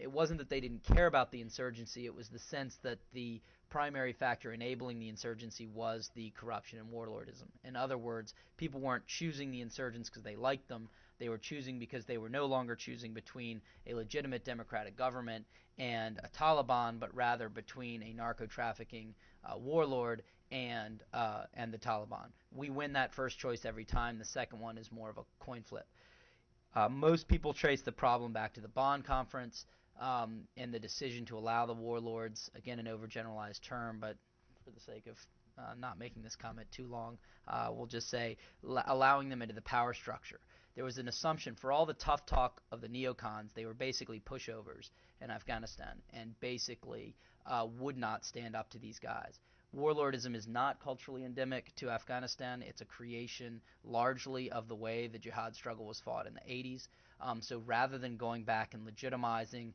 It wasn't that they didn't care about the insurgency, it was the sense that the primary factor enabling the insurgency was the corruption and warlordism. In other words, people weren't choosing the insurgents because they liked them, they were choosing because they were no longer choosing between a legitimate democratic government and a Taliban, but rather between a narco-trafficking warlord and the Taliban. We win that first choice every time. The second one is more of a coin flip. Most people trace the problem back to the Bonn Conference and the decision to allow the warlords, again an overgeneralized term, but for the sake of not making this comment too long, we'll just say allowing them into the power structure. There was an assumption for all the tough talk of the neocons, they were basically pushovers in Afghanistan and basically would not stand up to these guys. Warlordism is not culturally endemic to Afghanistan. It's a creation largely of the way the jihad struggle was fought in the 80s. So rather than going back and legitimizing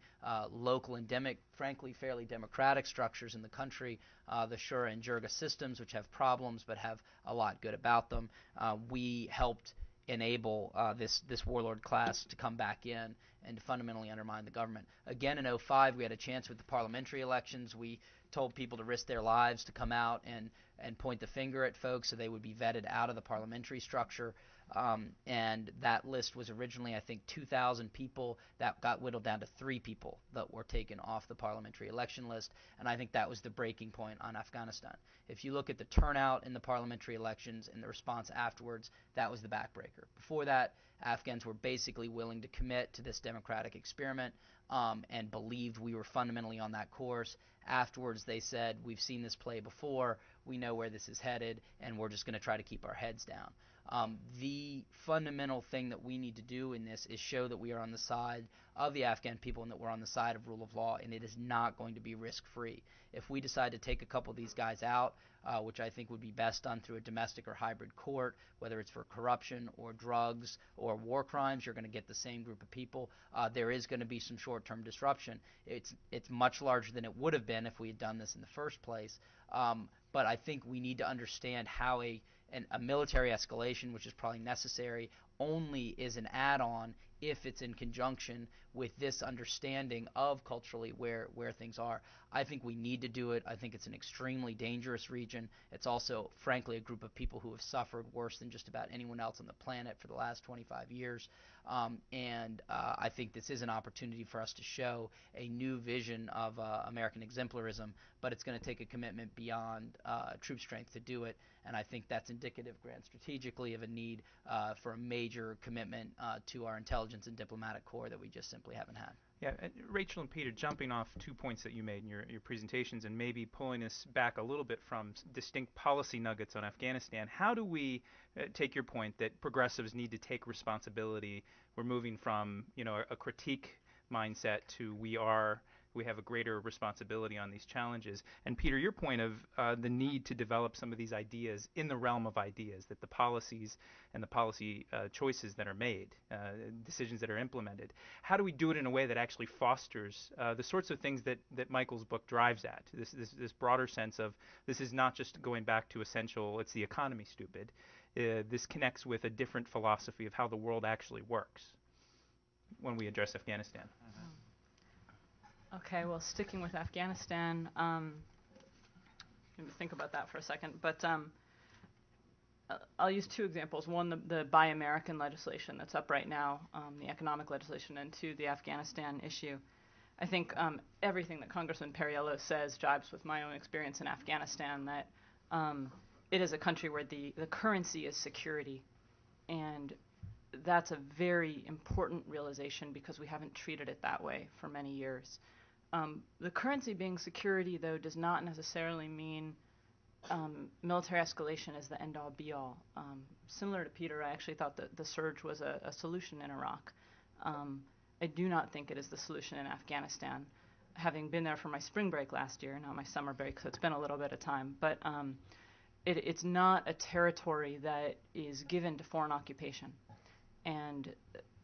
local endemic, frankly fairly democratic structures in the country, the Shura and Jirga systems, which have problems but have a lot good about them, we helped enable this warlord class to come back in and to fundamentally undermine the government. Again, in 05, we had a chance with the parliamentary elections. We told people to risk their lives to come out and point the finger at folks so they would be vetted out of the parliamentary structure. And that list was originally, I think, 2,000 people. That got whittled down to 3 people that were taken off the parliamentary election list. And I think that was the breaking point on Afghanistan. If you look at the turnout in the parliamentary elections and the response afterwards, that was the backbreaker. Before that, Afghans were basically willing to commit to this democratic experiment and believed we were fundamentally on that course. Afterwards, they said, we've seen this play before, we know where this is headed, and we're just going to try to keep our heads down. The fundamental thing that we need to do in this is show that we are on the side of the Afghan people and that we're on the side of rule of law, and it is not going to be risk-free. If we decide to take a couple of these guys out, which I think would be best done through a domestic or hybrid court, whether it's for corruption or drugs or war crimes, you're going to get the same group of people. There is going to be some short-term disruption. It's much larger than it would have been if we had done this in the first place. But I think we need to understand how a military escalation, which is probably necessary, only is an add-on if it's in conjunction with this understanding of culturally where things are. I think we need to do it. I think it's an extremely dangerous region. It's also, frankly, a group of people who have suffered worse than just about anyone else on the planet for the last 25 years. I think this is an opportunity for us to show a new vision of American exemplarism, but it's going to take a commitment beyond troop strength to do it. And I think that's indicative, grand strategically, of a need for a major commitment to our intelligence and diplomatic corps that we just simply haven't had. Yeah, Rachel and Peter, jumping off 2 points that you made in your presentations and maybe pulling us back a little bit from distinct policy nuggets on Afghanistan, how do we take your point that progressives need to take responsibility? We're moving from, a critique mindset to we have a greater responsibility on these challenges. And Peter, your point of the need to develop some of these ideas in the realm of ideas, that the policies and the policy choices that are made, decisions that are implemented, how do we do it in a way that actually fosters the sorts of things that Michael's book drives at, this broader sense of this is not just going back to essential, it's the economy, stupid. this connects with a different philosophy of how the world actually works when we address Afghanistan. Okay, well, sticking with Afghanistan, let me think about that for a second. But I'll use two examples. One, the Buy American legislation that's up right now, the economic legislation, and two, the Afghanistan issue. I think everything that Congressman Perriello says jives with my own experience in Afghanistan, that it is a country where the currency is security. And that's a very important realization because we haven't treated it that way for many years. The currency being security, though, does not necessarily mean military escalation is the end-all, be-all. Similar to Peter, I actually thought that the surge was a solution in Iraq. I do not think it is the solution in Afghanistan. Having been there for my spring break last year, not my summer break, so it's been a little bit of time, but it's not a territory that is given to foreign occupation. And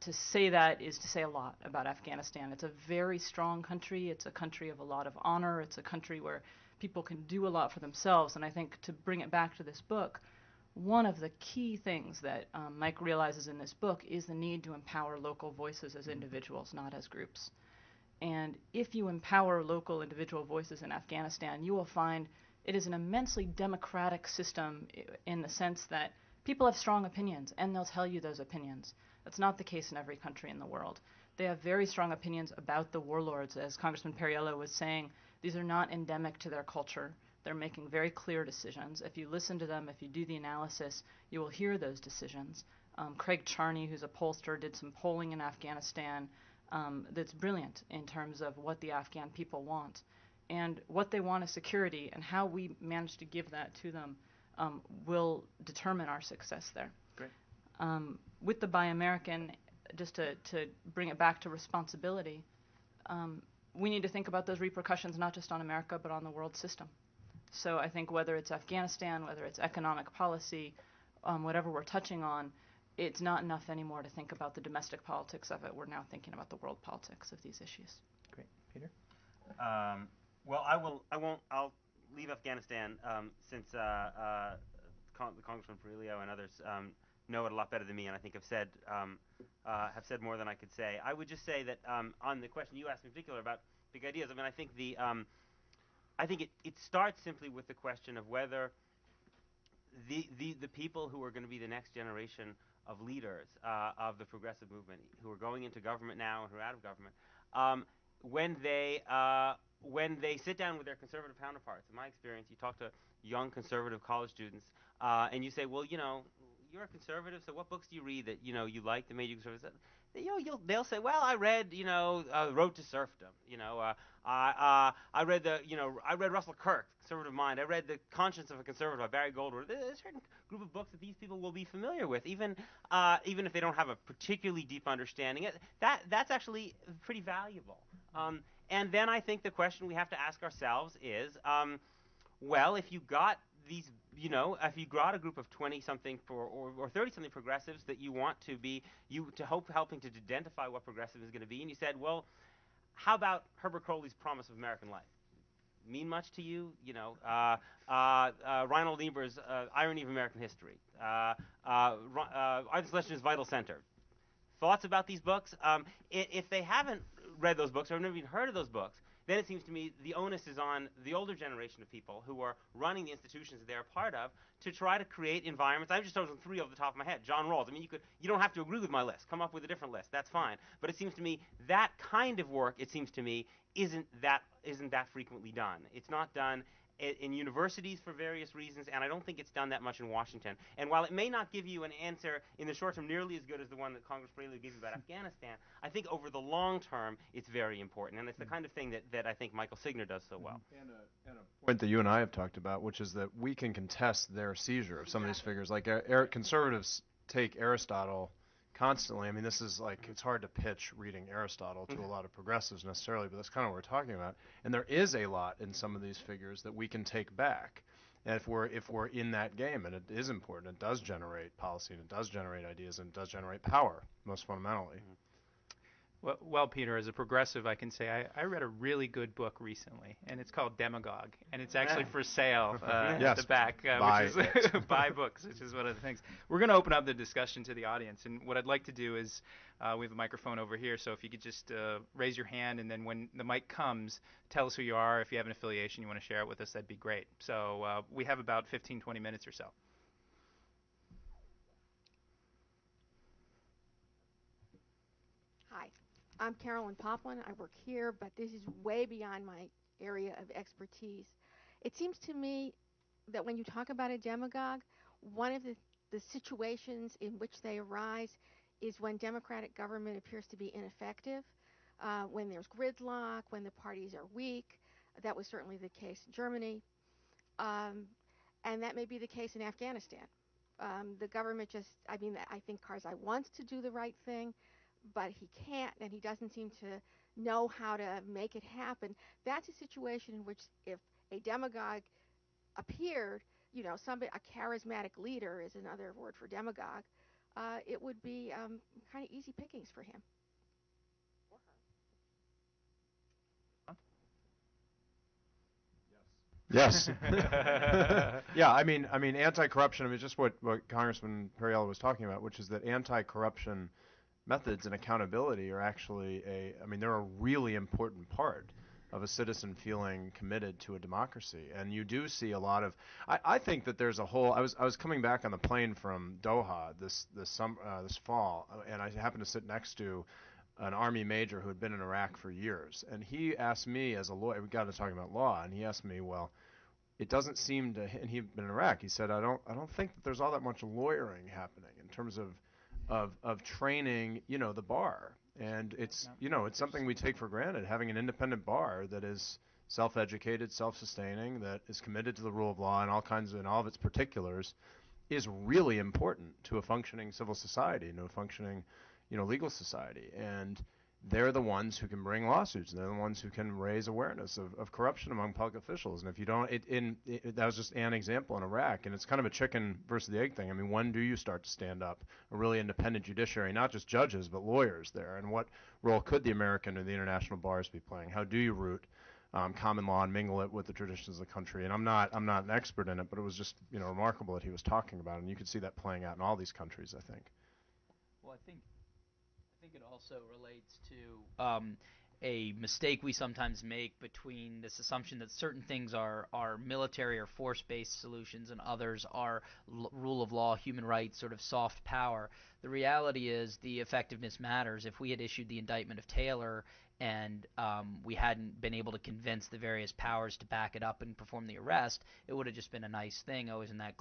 to say that is to say a lot about Afghanistan. It's a very strong country. It's a country of a lot of honor. It's a country where people can do a lot for themselves. And I think to bring it back to this book, one of the key things that Mike realizes in this book is the need to empower local voices as individuals, not as groups. And if you empower local individual voices in Afghanistan, you will find it is an immensely democratic system in the sense that people have strong opinions, and they'll tell you those opinions. That's not the case in every country in the world. They have very strong opinions about the warlords. As Congressman Perriello was saying, these are not endemic to their culture. They're making very clear decisions. If you listen to them, if you do the analysis, you will hear those decisions. Craig Charney, who's a pollster, did some polling in Afghanistan that's brilliant in terms of what the Afghan people want. And what they want is security, and how we manage to give that to them will determine our success there. Great. With the Buy American, just to bring it back to responsibility, we need to think about those repercussions not just on America but on the world system. So I think whether it's Afghanistan, whether it's economic policy, whatever we're touching on, it's not enough anymore to think about the domestic politics of it. We're now thinking about the world politics of these issues. Great. Peter? Well, I'll leave Afghanistan since the Congressman Perriello and others know it a lot better than me, and I think have said more than I could say. I would just say that on the question you asked in particular about big ideas, I mean, I think it starts simply with the question of whether the people who are going to be the next generation of leaders of the progressive movement, who are going into government now and who are out of government, when they sit down with their conservative counterparts. In my experience, you talk to young conservative college students, and you say, well, you're a conservative, so what books do you read that you like that made you conservative? They'll say, well, I read Road to Serfdom. I read Russell Kirk, Conservative Mind. I read The Conscience of a Conservative by Barry Goldwater. There's a certain group of books that these people will be familiar with, even if they don't have a particularly deep understanding. That's actually pretty valuable. And then I think the question we have to ask ourselves is, well, if you got these, if you got a group of 20-something or 30-something progressives that you want to be, helping to identify what progressive is going to be, and you said, well, how about Herbert Crowley's Promise of American Life? Mean much to you? Reinhold Niebuhr's Irony of American History, Arthur Schlessinger's Vital Center. Thoughts about these books? If they haven't read those books or have never even heard of those books, then it seems to me the onus is on the older generation of people who are running the institutions that they're a part of to try to create environments. I've just chosen 3 off the top of my head. John Rawls. I mean, you don't have to agree with my list. Come up with a different list. That's fine. But it seems to me that kind of work, isn't that frequently done. It's not done in universities for various reasons, and I don't think it's done that much in Washington. And while it may not give you an answer in the short term nearly as good as the one that Congress Perriello gave you about Afghanistan, I think over the long term it's very important, and it's the kind of thing that I think Michael Signer does so well. And a point that you and I have talked about, which is that we can contest their seizure of some of these figures. Like conservatives take Aristotle constantly. I mean, this is like, it's hard to pitch reading Aristotle to a lot of progressives necessarily, but that's kind of what we're talking about. And there is a lot in some of these figures that we can take back. And if we're in that game, and it is important, it does generate policy, and it does generate ideas, and it does generate power, most fundamentally. Well, Peter, as a progressive, I can say I read a really good book recently, and it's called Demagogue, and it's actually for sale at the back, which is buy books, which is one of the things. We're going to open up the discussion to the audience, and what I'd like to do is we have a microphone over here, so if you could just raise your hand, and then when the mic comes, tell us who you are. If you have an affiliation you want to share it with us, that'd be great. So we have about 15, 20 minutes or so. Hi, I'm Carolyn Poplin. I work here, but this is way beyond my area of expertise. It seems to me that when you talk about a demagogue, one of the situations in which they arise is when democratic government appears to be ineffective, when there's gridlock, when the parties are weak. That was certainly the case in Germany, and that may be the case in Afghanistan. The government I think Karzai wants to do the right thing, but he can't, and he doesn't seem to know how to make it happen. That's a situation in which if a demagogue appeared, a charismatic leader is another word for demagogue, it would be kind of easy pickings for him. Yes. Yeah, I mean, anti-corruption. I mean, just what Congressman Perriello was talking about, which is that anti-corruption methods and accountability are actually they're a really important part of a citizen feeling committed to a democracy. And you do see a lot of, I think that there's a whole, I was coming back on the plane from Doha this fall, and I happened to sit next to an Army major who had been in Iraq for years. And he asked me as a lawyer, we got to talking about law, and he asked me, well, it doesn't seem to, and he'd been in Iraq, he said, I don't think that there's all that much lawyering happening in terms of training, the bar. And it's something we take for granted, having an independent bar that is self-educated, self-sustaining, that is committed to the rule of law and all of its particulars is really important to a functioning civil society, and to a functioning, legal society. And they're the ones who can bring lawsuits, and they're the ones who can raise awareness of corruption among public officials. And if you don't, that was just an example in Iraq, and it's kind of a chicken versus the egg thing. I mean, when do you start to stand up a really independent judiciary, not just judges, but lawyers there? And what role could the American or the international bars be playing? How do you root common law and mingle it with the traditions of the country? And I'm not an expert in it, but it was just, remarkable that he was talking about it, and you could see that playing out in all these countries, I think. Well, I think it also relates to a mistake we sometimes make between this assumption that certain things are military or force-based solutions and others are rule of law, human rights, sort of soft power. The reality is the effectiveness matters. If we had issued the indictment of Taylor and we hadn't been able to convince the various powers to back it up and perform the arrest, it would have just been a nice thing. Oh, isn't that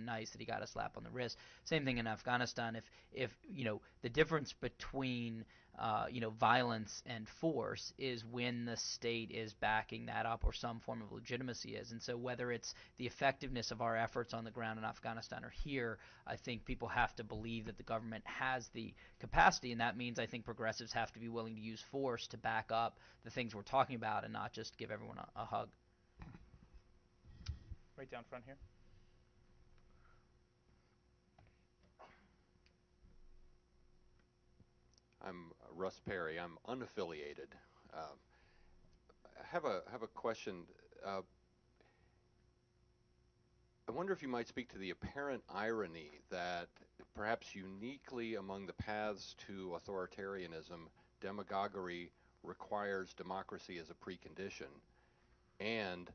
nice that he got a slap on the wrist? Same thing in Afghanistan. If the difference between violence and force is when the state is backing that up or some form of legitimacy is. And so whether it's the effectiveness of our efforts on the ground in Afghanistan or here, I think people have to believe that the government has the capacity, and that means I think progressives have to be willing to use force to back up the things we're talking about and not just give everyone a hug. Right down front here. I'm Russ Perry. I'm unaffiliated. I have a question. I wonder if you might speak to the apparent irony that perhaps uniquely among the paths to authoritarianism, demagoguery requires democracy as a precondition, and,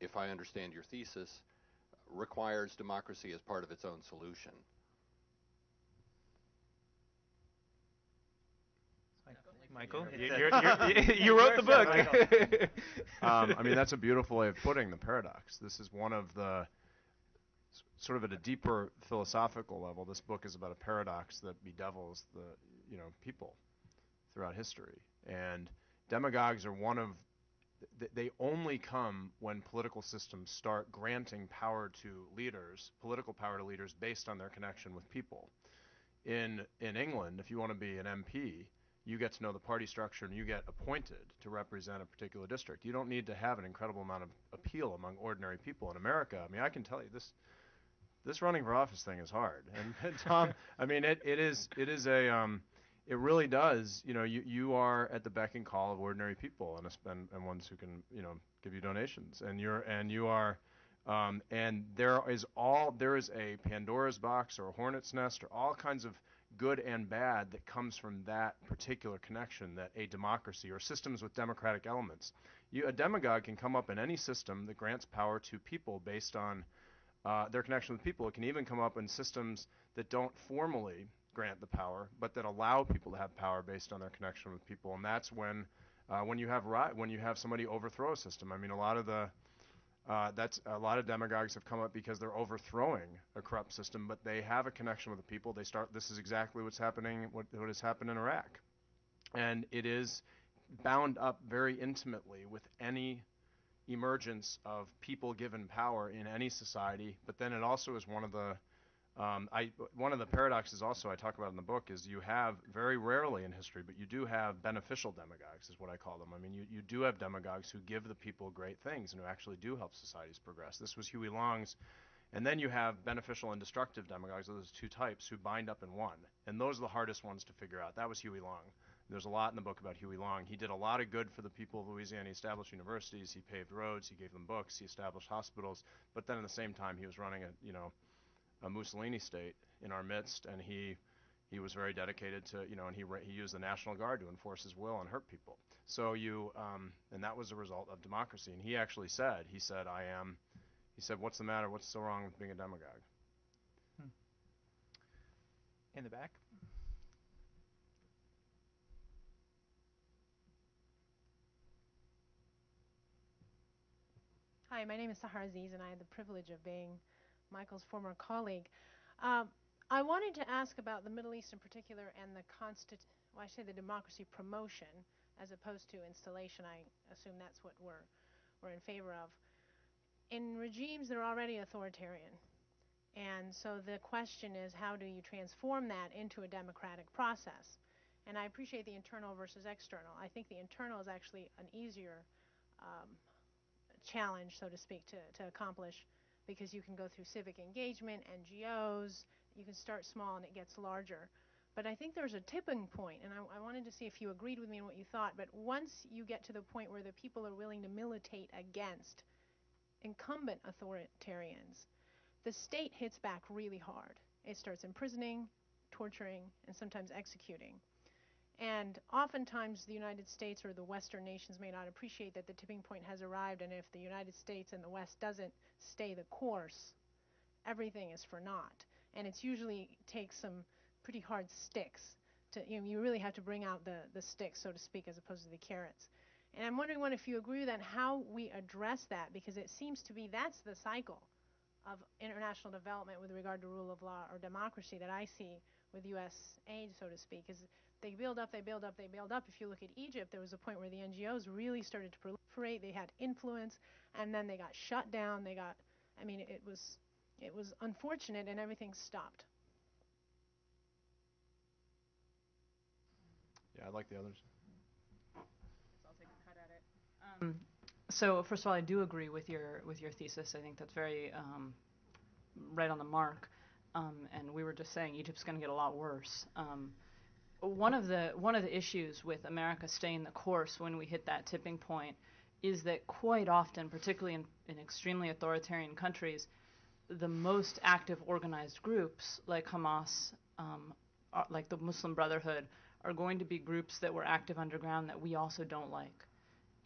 if I understand your thesis, requires democracy as part of its own solution. Michael, you wrote the book. That's a beautiful way of putting the paradox. This is one of the, sort of at a deeper philosophical level, this book is about a paradox that bedevils the, people throughout history. And demagogues are one of, they only come when political systems start granting power to leaders, political power to leaders based on their connection with people. In England, if you want to be an MP, you get to know the party structure and you get appointed to represent a particular district. You don't need to have an incredible amount of appeal among ordinary people. In America, I can tell you this running for office thing is hard. And Tom, it it really does. You are at the beck and call of ordinary people and ones who can, give you donations. And you are, and there is a Pandora's box or a hornet's nest or all kinds of good and bad that comes from that particular connection that a democracy or systems with democratic elements. A demagogue can come up in any system that grants power to people based on their connection with people. It can even come up in systems that don't formally grant the power, but that allow people to have power based on their connection with people. And that's when you have somebody overthrow a system. I mean, a lot of demagogues have come up because they're overthrowing a corrupt system, but they have a connection with the people. This is exactly what's happening, what has happened in Iraq. And it is bound up very intimately with any emergence of people given power in any society. But then it also is one of the paradoxes also I talk about in the book is you have very rarely in history, but you do have beneficial demagogues is what I call them. I mean, you do have demagogues who give the people great things and who actually do help societies progress. This was Huey Long's. And then you have beneficial and destructive demagogues, those two types, who bind up in one. And those are the hardest ones to figure out. That was Huey Long. There's a lot in the book about Huey Long. He did a lot of good for the people of Louisiana. He established universities, he paved roads, he gave them books, he established hospitals. But then at the same time, he was running a Mussolini state in our midst, and he was very dedicated to, and he used the National Guard to enforce his will and hurt people. So and that was a result of democracy. And he actually said, what's the matter? What's so wrong with being a demagogue? In the back. Hi, my name is Sahar Aziz, and I had the privilege of being Michael's former colleague. I wanted to ask about the Middle East in particular and the democracy promotion as opposed to installation. I assume that's what we're in favor of. In regimes that are already authoritarian, and so the question is, how do you transform that into a democratic process? And I appreciate the internal versus external. I think the internal is actually an easier challenge, so to speak, to accomplish, because you can go through civic engagement, NGOs, you can start small and it gets larger. But I think there's a tipping point, and I wanted to see if you agreed with me on what you thought, but once you get to the point where the people are willing to militate against incumbent authoritarians, the state hits back really hard. It starts imprisoning, torturing, and sometimes executing. And oftentimes the United States or the Western nations may not appreciate that the tipping point has arrived, and if the United States and the West doesn't stay the course, everything is for naught. And it's usually takes some pretty hard sticks to, you really have to bring out the sticks, so to speak, as opposed to the carrots. And I'm wondering, if you agree with that, how we address that, because it seems to be that's the cycle of international development with regard to rule of law or democracy that I see with U.S. aid, so to speak, is they build up, they build up, they build up. If you look at Egypt, there was a point where the NGOs really started to proliferate. They had influence, and then they got shut down. It was unfortunate, and everything stopped. Yeah, I like the others. So I'll take a cut at it. So first of all, I do agree with your thesis. I think that's very right on the mark. And we were just saying Egypt's going to get a lot worse. One of the issues with America staying the course when we hit that tipping point is that quite often, particularly in extremely authoritarian countries, the most active organized groups like Hamas, like the Muslim Brotherhood, are going to be groups that were active underground that we also don't like.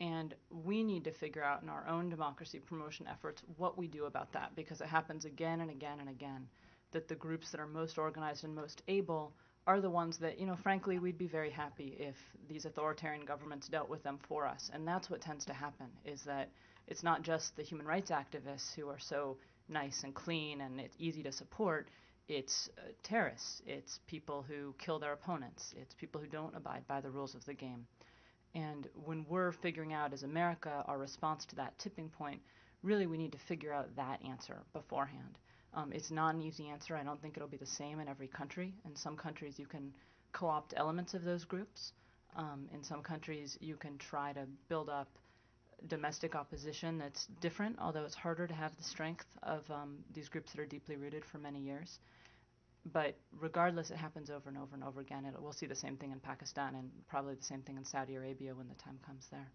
And we need to figure out in our own democracy promotion efforts what we do about that, because it happens again and again and again that the groups that are most organized and most able are the ones that, frankly, we'd be very happy if these authoritarian governments dealt with them for us. And that's what tends to happen, is that it's not just the human rights activists who are so nice and clean and it's easy to support. It's terrorists. It's people who kill their opponents. It's people who don't abide by the rules of the game. And when we're figuring out as America our response to that tipping point, really we need to figure out that answer beforehand. It's not an easy answer. I don't think it'll be the same in every country. In some countries you can co-opt elements of those groups. In some countries you can try to build up domestic opposition that's different, although it's harder to have the strength of these groups that are deeply rooted for many years. But regardless, it happens over and over and over again. We'll see the same thing in Pakistan and probably the same thing in Saudi Arabia when the time comes there.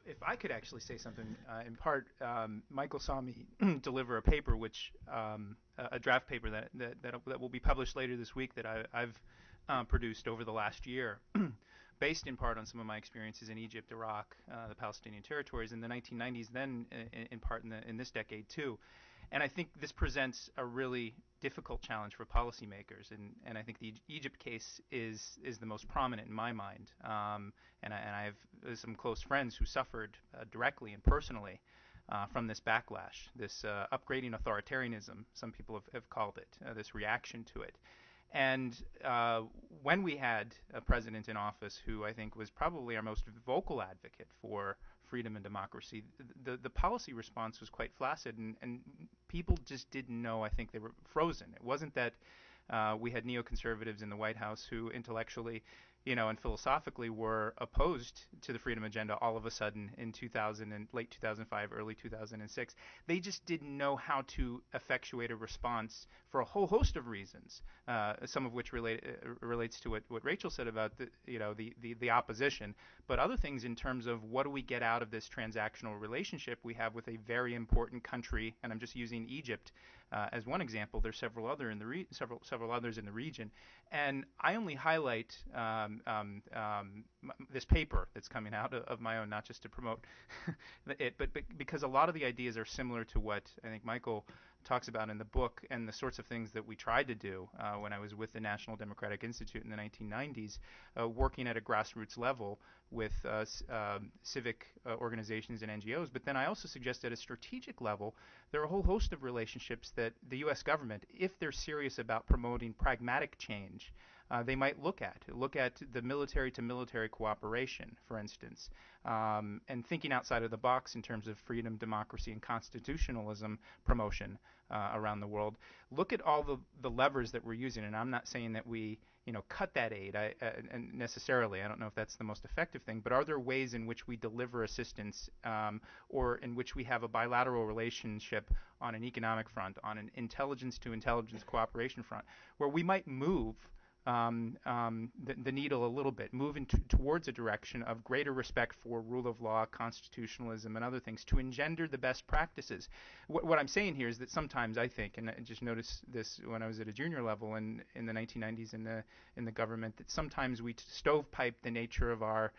If I could actually say something, in part, Michael saw me deliver a paper, which a draft paper that will be published later this week that I've produced over the last year, based in part on some of my experiences in Egypt, Iraq, the Palestinian territories in the 1990s, then in part in this decade too. And I think this presents a really difficult challenge for policymakers, and I think the Egypt case is the most prominent in my mind. And I have some close friends who suffered directly and personally from this backlash, this upgrading authoritarianism, some people have called it, this reaction to it. And when we had a president in office who I think was probably our most vocal advocate for freedom and democracy, the policy response was quite flaccid, and people just didn't know. I think they were frozen. It wasn't that we had neoconservatives in the White House who intellectually, and philosophically were opposed to the freedom agenda all of a sudden in 2000 and late 2005, early 2006. They just didn't know how to effectuate a response for a whole host of reasons, some of which relates to what Rachel said about the opposition, but other things in terms of what do we get out of this transactional relationship we have with a very important country, and I'm just using Egypt as one example. There's several others in the region, and I only highlight this paper that's coming out of my own, not just to promote it, but because a lot of the ideas are similar to what I think Michael talks about in the book and the sorts of things that we tried to do when I was with the National Democratic Institute in the 1990s, working at a grassroots level with civic organizations and NGOs. But then I also suggest at a strategic level, there are a whole host of relationships that the U.S. government, if they're serious about promoting pragmatic change, they might look at the military-to-military cooperation, for instance, and thinking outside of the box in terms of freedom, democracy, and constitutionalism promotion around the world. Look at all the levers that we're using, and I'm not saying that we cut that aid necessarily. I don't know if that's the most effective thing, but are there ways in which we deliver assistance or in which we have a bilateral relationship on an economic front, on an intelligence-to-intelligence cooperation front, where we might move the needle a little bit, moving towards a direction of greater respect for rule of law, constitutionalism, and other things to engender the best practices. What I'm saying here is that sometimes I think, and I just noticed this when I was at a junior level in the 1990s in the government, that sometimes we stovepipe the nature of our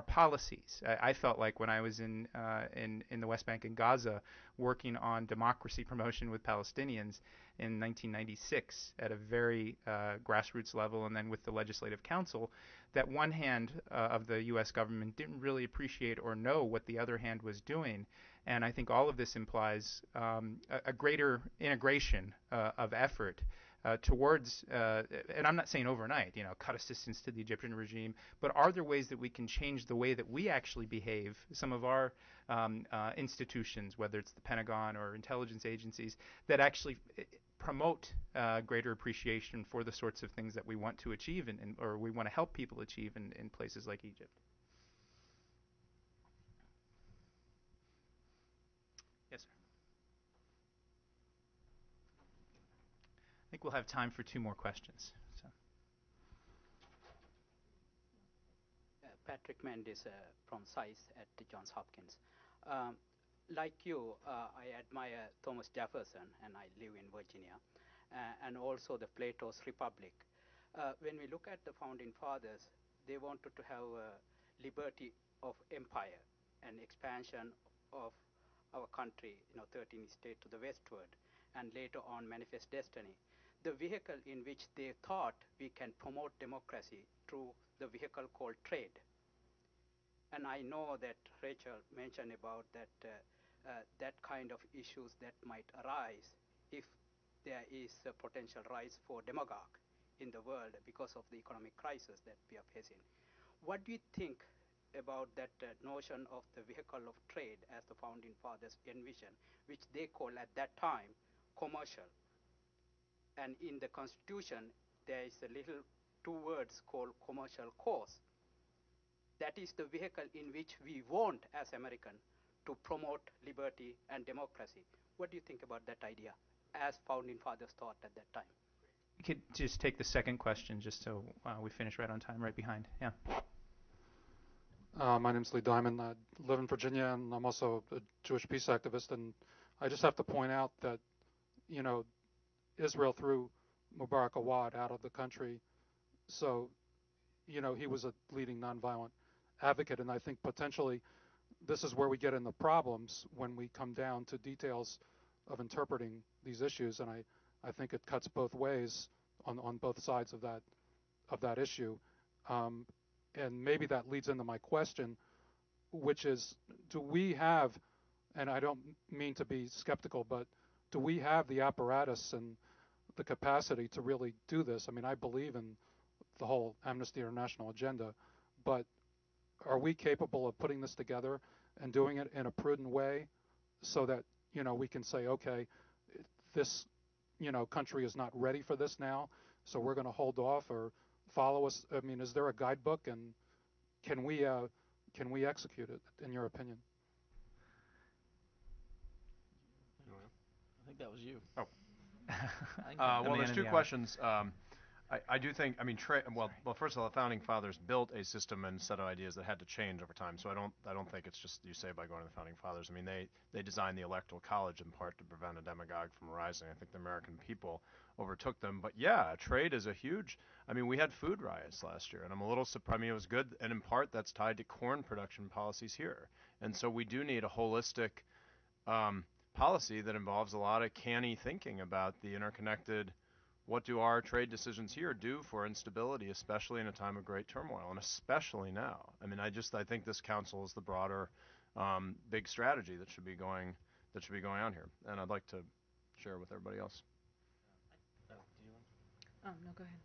policies. I felt like when I was in the West Bank and Gaza working on democracy promotion with Palestinians in 1996 at a very grassroots level, and then with the Legislative Council, that one hand of the U.S. government didn't really appreciate or know what the other hand was doing. And I think all of this implies a greater integration of effort towards, and I'm not saying overnight, cut assistance to the Egyptian regime, but are there ways that we can change the way that we actually behave, some of our institutions, whether it's the Pentagon or intelligence agencies, that actually promote greater appreciation for the sorts of things that we want to achieve or we want to help people achieve in places like Egypt? Yes, sir. I think we'll have time for two more questions. So. Patrick Mendes from SAIS at Johns Hopkins. Like you, I admire Thomas Jefferson, and I live in Virginia, and also the Plato's Republic. When we look at the founding fathers, they wanted to have liberty of empire and expansion of our country, 13 states to the westward, and later on manifest destiny. The vehicle in which they thought we can promote democracy through the vehicle called trade. And I know that Rachel mentioned about that that kind of issues that might arise if there is a potential rise for demagogue in the world because of the economic crisis that we are facing. What do you think about that notion of the vehicle of trade as the founding fathers envisioned, which they call at that time commercial? And in the Constitution, there is a little two words called commercial cause. That is the vehicle in which we want, as Americans, to promote liberty and democracy. What do you think about that idea as founding fathers thought at that time. You could just take the second question, just so we finish right on time, right behind. Yeah. My name's Lee Diamond. I live in Virginia, and I'm also a Jewish peace activist. And I just have to point out that, Israel threw Mubarak Awad out of the country. So, he was a leading nonviolent advocate. And I think potentially this is where we get into problems when we come down to details of interpreting these issues. And I think it cuts both ways on both sides of that issue. And maybe that leads into my question, which is, do we have, and I don't mean to be skeptical, but do we have the apparatus and the capacity to really do this? I mean, I believe in the whole Amnesty International agenda, but are we capable of putting this together and doing it in a prudent way so that, we can say, okay, this, country is not ready for this now, so we're going to hold off or follow us? I mean, is there a guidebook, and can we execute it, in your opinion? I think that was you. Oh. Well, there's two questions. I do think, well, first of all, the founding fathers built a system and set of ideas that had to change over time. So I don't think it's just you say by going to the founding fathers. I mean, they designed the Electoral College in part to prevent a demagogue from rising. I think the American people overtook them. But yeah, trade is a huge. I mean, we had food riots last year, and I'm a little surprised. I mean, it was good, and in part that's tied to corn production policies here. And so we do need a holistic policy that involves a lot of canny thinking about the interconnected. What do our trade decisions here do for instability, especially in a time of great turmoil, and especially now? I mean, I think this council is the broader, big strategy that should be going on here, and I'd like to share with everybody else. Oh, no, go ahead.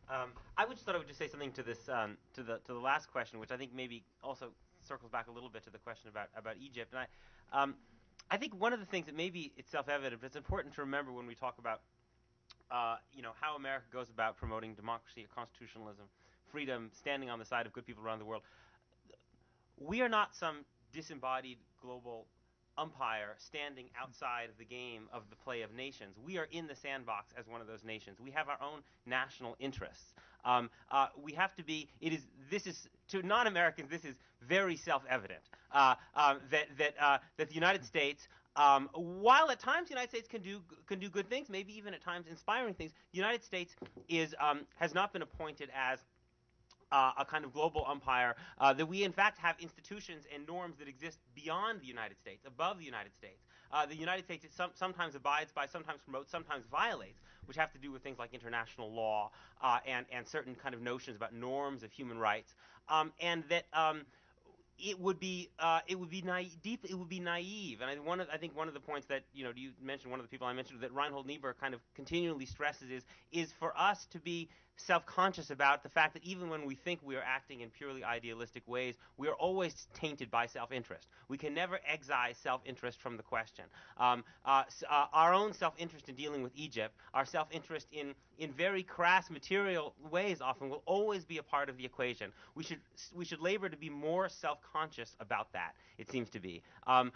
I would just say something to this, to the last question, which I think maybe also circles back a little bit to the question about Egypt. And I think one of the things that maybe it's self-evident, but it's important to remember when we talk about how America goes about promoting democracy, constitutionalism, freedom, standing on the side of good people around the world. We are not some disembodied global umpire standing outside of the game of the play of nations. We are in the sandbox as one of those nations. We have our own national interests. We have to be. This is to non-Americans. This is very self-evident that the United States. While at times the United States can do good things, maybe even at times inspiring things, the United States has not been appointed as a kind of global umpire, that we in fact have institutions and norms that exist beyond the United States, above the United States. The United States sometimes abides by, sometimes promotes, sometimes violates, which have to do with things like international law and certain kind of notions about norms of human rights, and that it would be naive. And I think one of the points that you mentioned, one of the people I mentioned, that Reinhold Niebuhr kind of continually stresses is for us to be self-conscious about the fact that even when we think we are acting in purely idealistic ways, we are always tainted by self-interest. We can never excise self-interest from the question. Our own self-interest in dealing with Egypt, our self-interest in very crass material ways often will always be a part of the equation. We should labor to be more self-conscious about that, it seems to be. And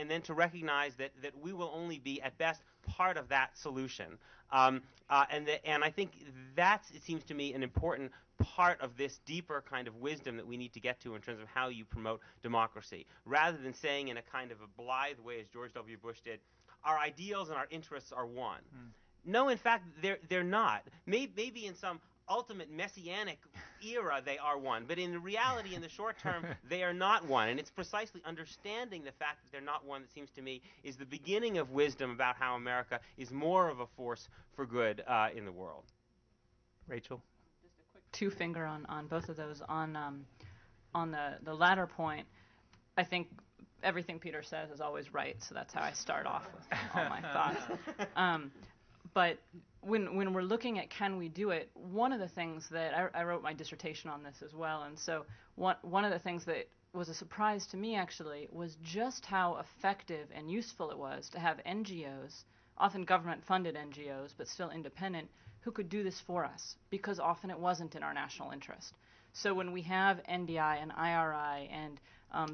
then to recognize that we will only be at best part of that solution. And I think that's, it seems to me, an important part of this deeper kind of wisdom that we need to get to in terms of how you promote democracy. Rather than saying in a kind of a blithe way, as George W. Bush did, our ideals and our interests are one. No, in fact, they're not. Maybe in some ultimate messianic era they are one, but in reality, in the short term, they are not one. And it's precisely understanding the fact that they're not one that seems to me is the beginning of wisdom about how America is more of a force for good in the world. Rachel? Just a quick two-finger on both of those. On the latter point, I think everything Peter says is always right, so that's how I start off with all my thoughts. But when we're looking at can we do it, one of the things that I wrote my dissertation on this as well, and so one of the things that was a surprise to me actually was just how effective and useful it was to have NGOs, often government-funded NGOs, but still independent, who could do this for us, because often it wasn't in our national interest. So when we have NDI and IRI and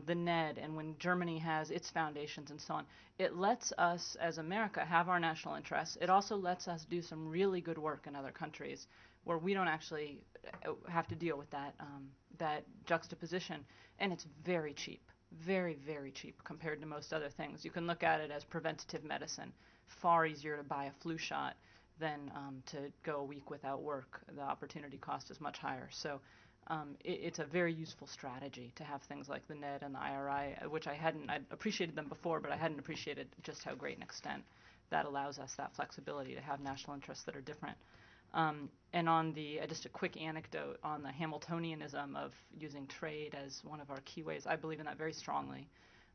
the Ned, and when Germany has its foundations and so on. It lets us, as America, have our national interests. It also lets us do some really good work in other countries where we don't actually have to deal with that juxtaposition. And it's very cheap, very, very cheap compared to most other things. You can look at it as preventative medicine. Far easier to buy a flu shot than to go a week without work. The opportunity cost is much higher. So it's a very useful strategy to have things like the Ned and the IRI, which I'd appreciated them before, but I hadn't appreciated just how great an extent that allows us that flexibility to have national interests that are different. And on just a quick anecdote on the Hamiltonianism of using trade as one of our key ways, I believe in that very strongly,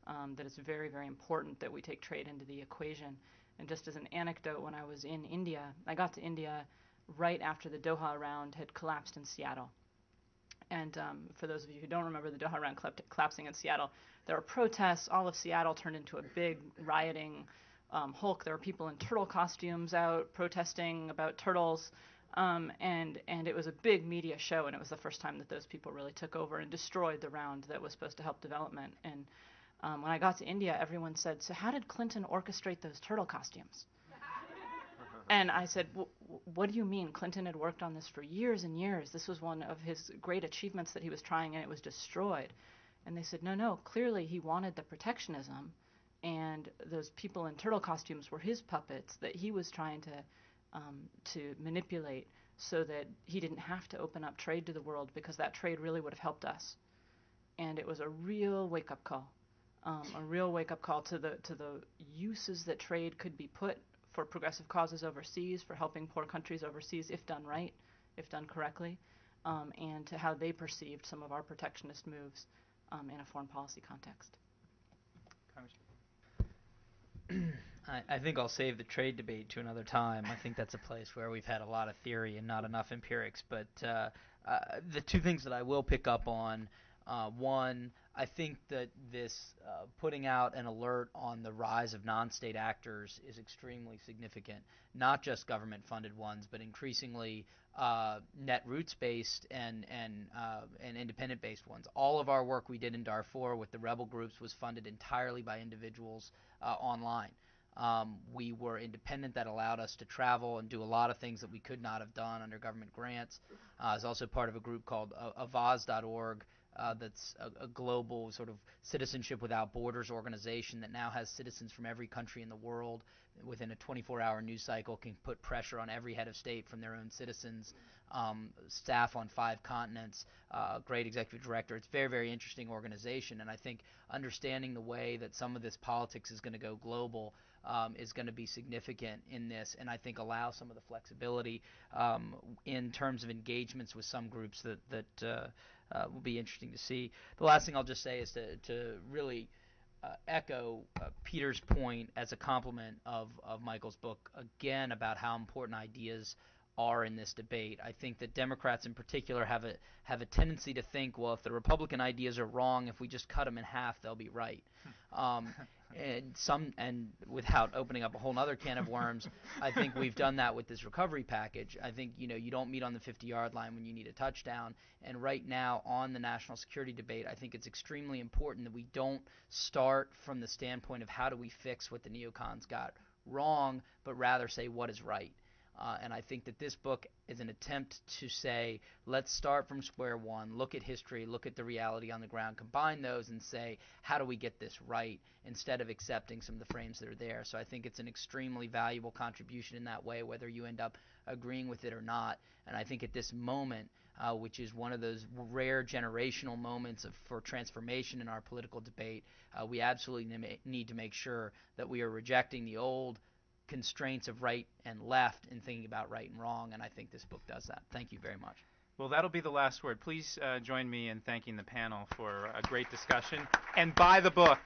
that it's very, very important that we take trade into the equation. And just as an anecdote, when I was in India, I got to India right after the Doha round had collapsed in Seattle. And for those of you who don't remember the Doha round collapsing in Seattle, there were protests. All of Seattle turned into a big rioting hulk. There were people in turtle costumes out protesting about turtles. And it was a big media show, and it was the first time that those people really took over and destroyed the round that was supposed to help development. And when I got to India, everyone said, "So how did Clinton orchestrate those turtle costumes?" And I said, what do you mean? Clinton had worked on this for years and years. This was one of his great achievements that he was trying, and it was destroyed. And they said, no, clearly he wanted the protectionism, and those people in turtle costumes were his puppets that he was trying to manipulate so that he didn't have to open up trade to the world, because that trade really would have helped us. And it was a real wake-up call, to the uses that trade could be put for progressive causes overseas, for helping poor countries overseas, if done right, if done correctly, and to how they perceived some of our protectionist moves in a foreign policy context. I think I'll save the trade debate to another time. I think that's a place where we've had a lot of theory and not enough empirics. But the two things that I will pick up on, one, I think that this putting out an alert on the rise of non-state actors is extremely significant, not just government-funded ones, but increasingly net roots-based and independent-based ones. All of our work we did in Darfur with the rebel groups was funded entirely by individuals online. We were independent. That allowed us to travel and do a lot of things that we could not have done under government grants. I was also part of a group called avaz.org, that's a global sort of citizenship without borders organization that now has citizens from every country in the world within a 24-hour news cycle, can put pressure on every head of state from their own citizens, staff on 5 continents, great executive director. It's a very, very interesting organization, and I think understanding the way that some of this politics is going to go global is going to be significant in this, and I think allow some of the flexibility in terms of engagements with some groups that will be interesting to see. The last thing I'll just say is to really echo Peter's point as a compliment of Michael's book, again, about how important ideas are in this debate. I think that Democrats in particular have a tendency to think, well, if the Republican ideas are wrong, if we just cut them in half, they'll be right. And without opening up a whole other can of worms, I think we've done that with this recovery package. I think you don't meet on the 50-yard line when you need a touchdown. And right now on the national security debate, I think it's extremely important that we don't start from the standpoint of how do we fix what the neocons got wrong, but rather say what is right. And I think that this book is an attempt to say, let's start from square one, look at history, look at the reality on the ground, combine those and say, how do we get this right, instead of accepting some of the frames that are there. So I think it's an extremely valuable contribution in that way, whether you end up agreeing with it or not. And I think at this moment, which is one of those rare generational moments for transformation in our political debate, we absolutely need to make sure that we are rejecting the old constraints of right and left in thinking about right and wrong, and I think this book does that. Thank you very much. Well, that'll be the last word. Please join me in thanking the panel for a great discussion, and buy the book.